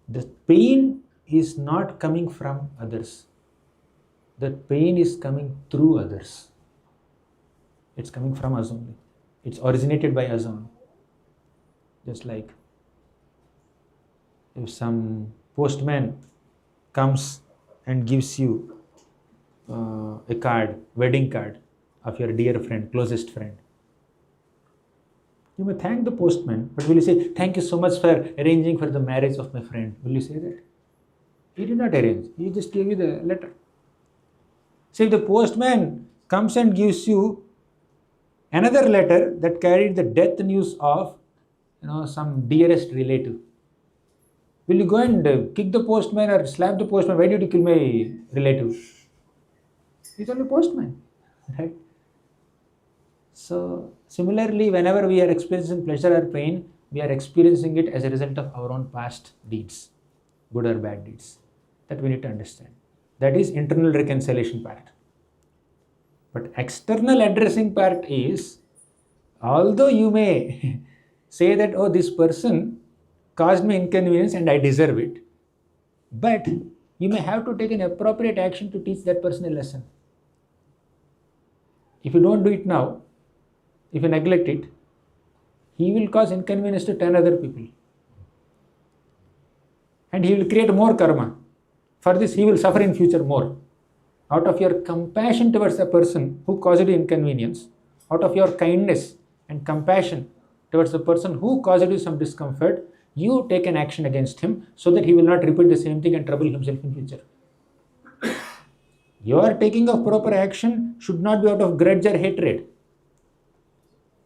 The pain is not coming from others. The pain is coming through others. It's coming from us only. It's originated by us only. Just like if some postman comes and gives you a card, wedding card of your dear friend, closest friend. You may thank the postman, but will you say, thank you so much for arranging for the marriage of my friend? Will you say that? He did not arrange. He just gave you the letter. So if the postman comes and gives you another letter that carried the death news of some dearest relative, will you go and kick the postman or slap the postman? Why did you kill my relative? He's only postman, right? So similarly, whenever we are experiencing pleasure or pain, we are experiencing it as a result of our own past deeds, good or bad deeds. That we need to understand. That is internal reconciliation part. But external addressing part is, although you may say that, oh, this person caused me inconvenience and I deserve it, but you may have to take an appropriate action to teach that person a lesson. If you don't do it now, if you neglect it, he will cause inconvenience to 10 other people. And he will create more karma. For this, he will suffer in future more. Out of your compassion towards a person who caused you inconvenience, out of your kindness and compassion towards the person who caused you some discomfort, you take an action against him so that he will not repeat the same thing and trouble himself in future. Your taking of proper action should not be out of grudge or hatred.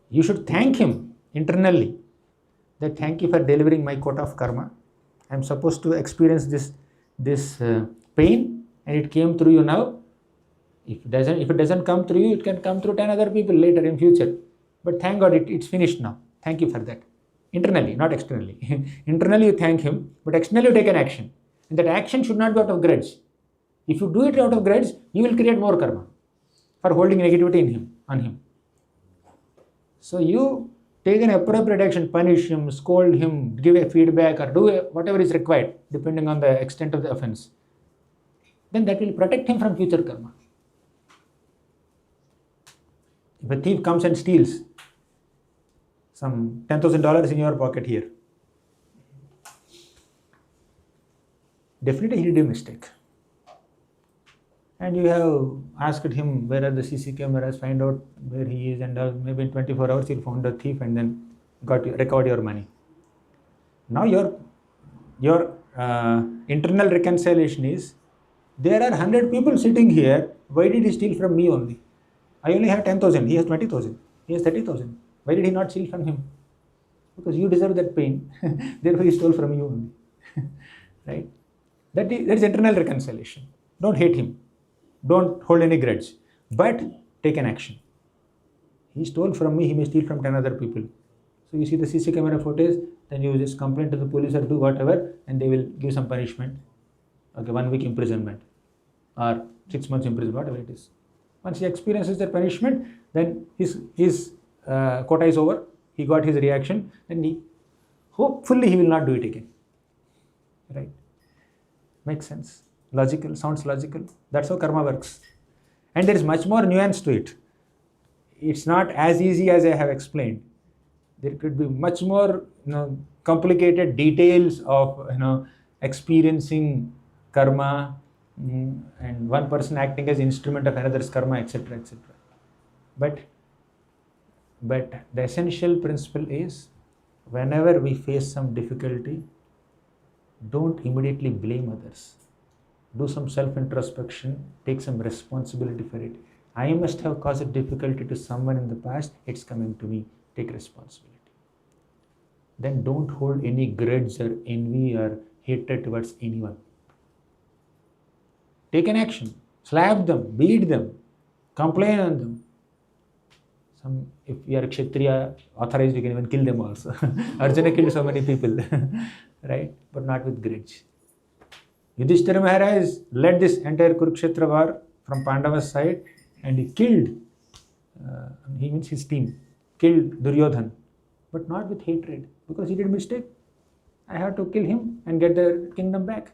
You should thank him internally that thank you for delivering my quota of karma. I am supposed to experience this pain and it came through you now. If it doesn't come through you, it can come through 10 other people later in future. But thank God it's finished now. Thank you for that. Internally, not externally. Internally you thank him, but externally you take an action. And that action should not be out of grudge. If you do it out of grudge, you will create more karma for holding negativity on him. So you take an appropriate action, punish him, scold him, give a feedback or do whatever is required depending on the extent of the offense. Then that will protect him from future karma. If a thief comes and steals some $10,000 in your pocket here, definitely he did a mistake. And you have asked him where are the CC cameras, find out where he is, and maybe in 24 hours you found the thief and then recovered your money. Now your internal reconciliation is, there are 100 people sitting here, why did he steal from me only? I only have 10,000, he has 20,000, he has 30,000. Why did he not steal from him? Because you deserve that pain, therefore he stole from you only. Right? That is internal reconciliation. Don't hate him. Don't hold any grudge, but take an action. He stole from me, he may steal from 10 other people. So you see the CC camera footage, then you just complain to the police or do whatever, and they will give some punishment. Okay, 1 week imprisonment or 6 months imprisonment, whatever it is. Once he experiences that punishment, then his quota is over. He got his reaction, then hopefully he will not do it again. Right? Makes sense. Logical, sounds logical. That's how karma works. And there is much more nuance to it. It's not as easy as I have explained. There could be much more, complicated details of, experiencing karma, and one person acting as instrument of another's karma, etc., etc. But the essential principle is, whenever we face some difficulty, don't immediately blame others. Do some self-introspection, take some responsibility for it. I must have caused a difficulty to someone in the past, it's coming to me. Take responsibility. Then don't hold any grudge or envy or hatred towards anyone. Take an action. Slap them, beat them, complain on them. If you are a Kshatriya authorized, you can even kill them also. Arjuna killed so many people, right? But not with grudge. Yudhishthira Maharaj led this entire Kurukshetra war from Pandava's side, and he killed, he means his team, killed Duryodhan, but not with hatred, because he did a mistake. I have to kill him and get the kingdom back.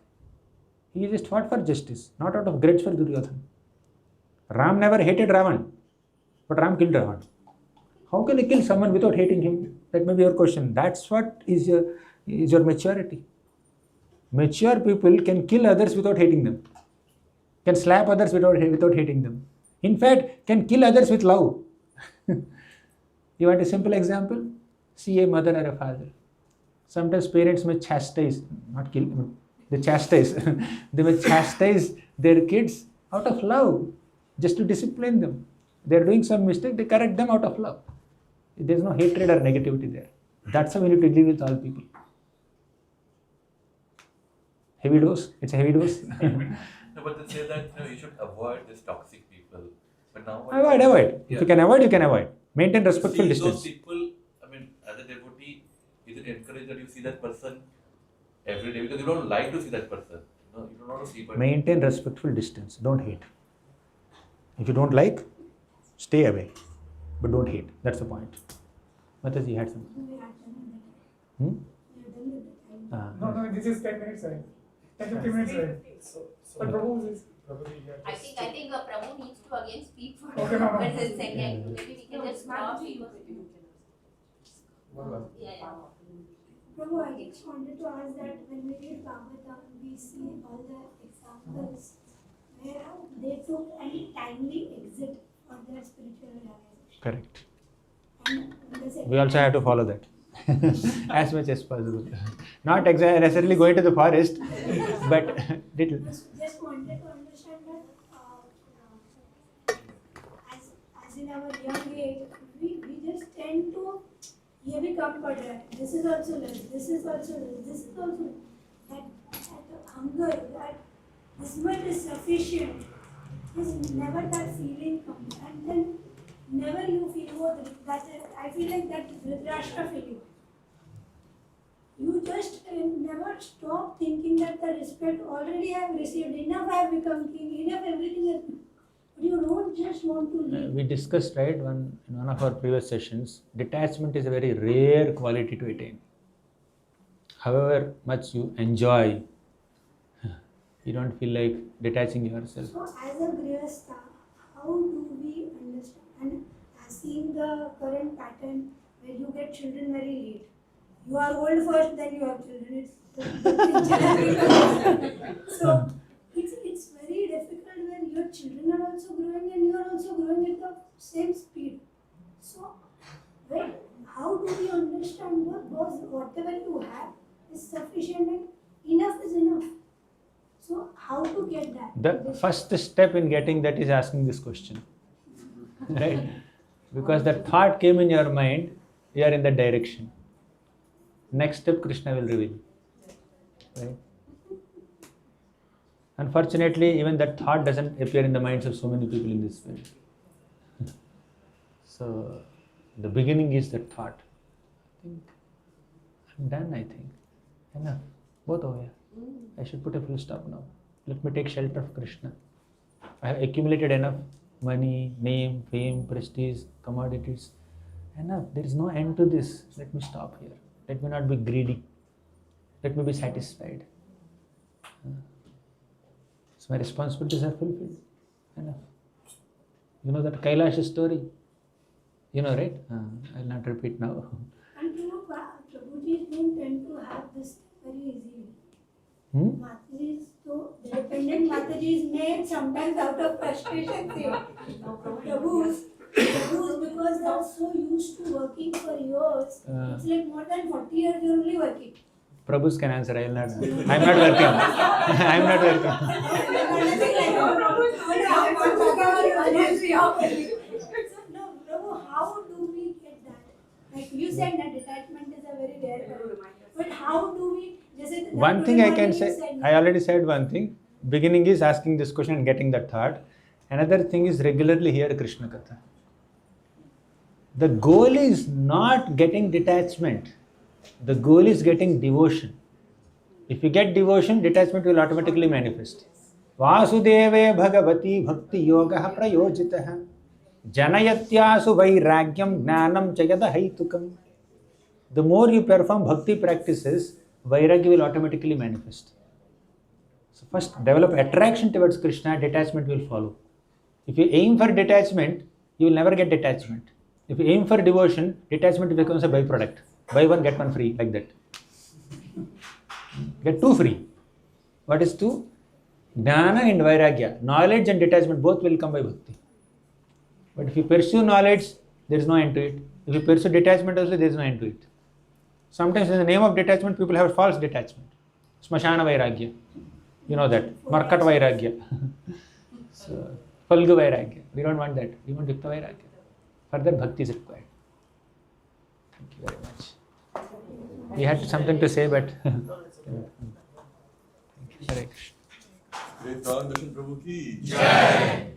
He just fought for justice, not out of grudge for Duryodhan. Ram never hated Ravan, but Ram killed Ravan. How can you kill someone without hating him? That may be your question. That's what is your maturity. Mature people can kill others without hating them, can slap others without hating them. In fact, can kill others with love. You want a simple example? See a mother or a father. Sometimes parents may chastise, not kill, they chastise. They may chastise their kids out of love, just to discipline them. They are doing some mistake, they correct them out of love. There is no hatred or negativity there. That's how we need to live with all people. Heavy dose? It's a heavy dose. No, but they say that you should avoid these toxic people. But now Avoid. Yeah. If you can avoid, you can avoid. Maintain respectful see distance. Those people, as a devotee, is it encouraged that you see that person every day? Because you don't like to see that person. You don't want to see. But Maintain respectful distance. Don't hate. If you don't like, stay away. But don't hate. That's the point. Mataji had something. We are done Hmm? with the time. No, this is 10 minutes right. 10-15 minutes right. But Prabhu is I think Prabhu needs to again speak for Okay, no. for his second. Maybe we can just stop. Yeah. Prabhu, I just wanted to ask that when we read Bhagavatam, we see all the examples where they took any timely exit for their spiritual realization. Correct. And in the second We also have to follow that. As much as possible. Not necessarily going to the forest, but little. Just wanted to understand that as in our young age, we just tend to ये भी कम पड़ रहा है. This is also less. This is also less. This is also that hunger, that this much is sufficient. There's never that feeling comes, and then never you feel that. I feel like that Dhritarashtra feeling. You just can never stop thinking that the respect already I have received, enough I have become king, enough everything has. But you don't just want to leave. We discussed, right, in one of our previous sessions, detachment is a very rare quality to attain. However much you enjoy, you don't feel like detaching yourself. So as a Grihastha, how do we understand? And seeing the current pattern where you get children very late. You are old first, then you have children. So it's very difficult when your children are also growing and you are also growing at the same speed. So how do we understand because whatever you have is sufficient and enough is enough. So how to get that? The first step in getting that is asking this question. Right? Because the thought came in your mind, you are in that direction. Next step Krishna will reveal. Right? Unfortunately, even that thought doesn't appear in the minds of so many people in this world. So, the beginning is that thought. I think, I'm done, I think. Enough. Both over here. I should put a full stop now. Let me take shelter of Krishna. I have accumulated enough money, name, fame, prestige, commodities. Enough. There is no end to this. Let me stop here. Let me not be greedy. Let me be satisfied. So my responsibilities are fulfilled. Enough. You know that Kailash story? You know, right? I'll not repeat now. Prabhuji don't tend to have this very easily. Matajis, so the dependent Matajis may sometimes out of frustration say, Prabhus, because they are so used to working for years, it's like more than 40 years you're only working. Prabhus can answer, I will not. I'm not working. I'm not working. No, Prabhu, how do we get that? Like you said that detachment is a very rare quality. But how do we? One thing I can say, I already said one thing. Beginning is asking this question and getting that thought. Another thing is regularly hear Krishna Katha. The goal is not getting detachment. The goal is getting devotion. If you get devotion, detachment will automatically manifest. Vasudeve Bhagavati Bhakti Yoga Prayojitaha Janayatyasu Vairagyam Gnanam Chayada Haitukam. The more you perform bhakti practices, Vairagya will automatically manifest. So first develop attraction towards Krishna, detachment will follow. If you aim for detachment, you will never get detachment. If you aim for devotion, detachment becomes a byproduct. Buy one, get one free, like that. Get two free. What is two? Jnana and Vairagya. Knowledge and detachment both will come by bhakti. But if you pursue knowledge, there is no end to it. If you pursue detachment also, there is no end to it. Sometimes in the name of detachment, people have false detachment. Smashana Vairagya. You know that. Markat Vairagya. So, Falgu Vairagya. We don't want that. We want Yukta Vairagya. For that, bhakti is required. Thank you very much. We had something to say, but... Thank you. Hare Krishna. Gauranga Darshan Prabhu ki Jai.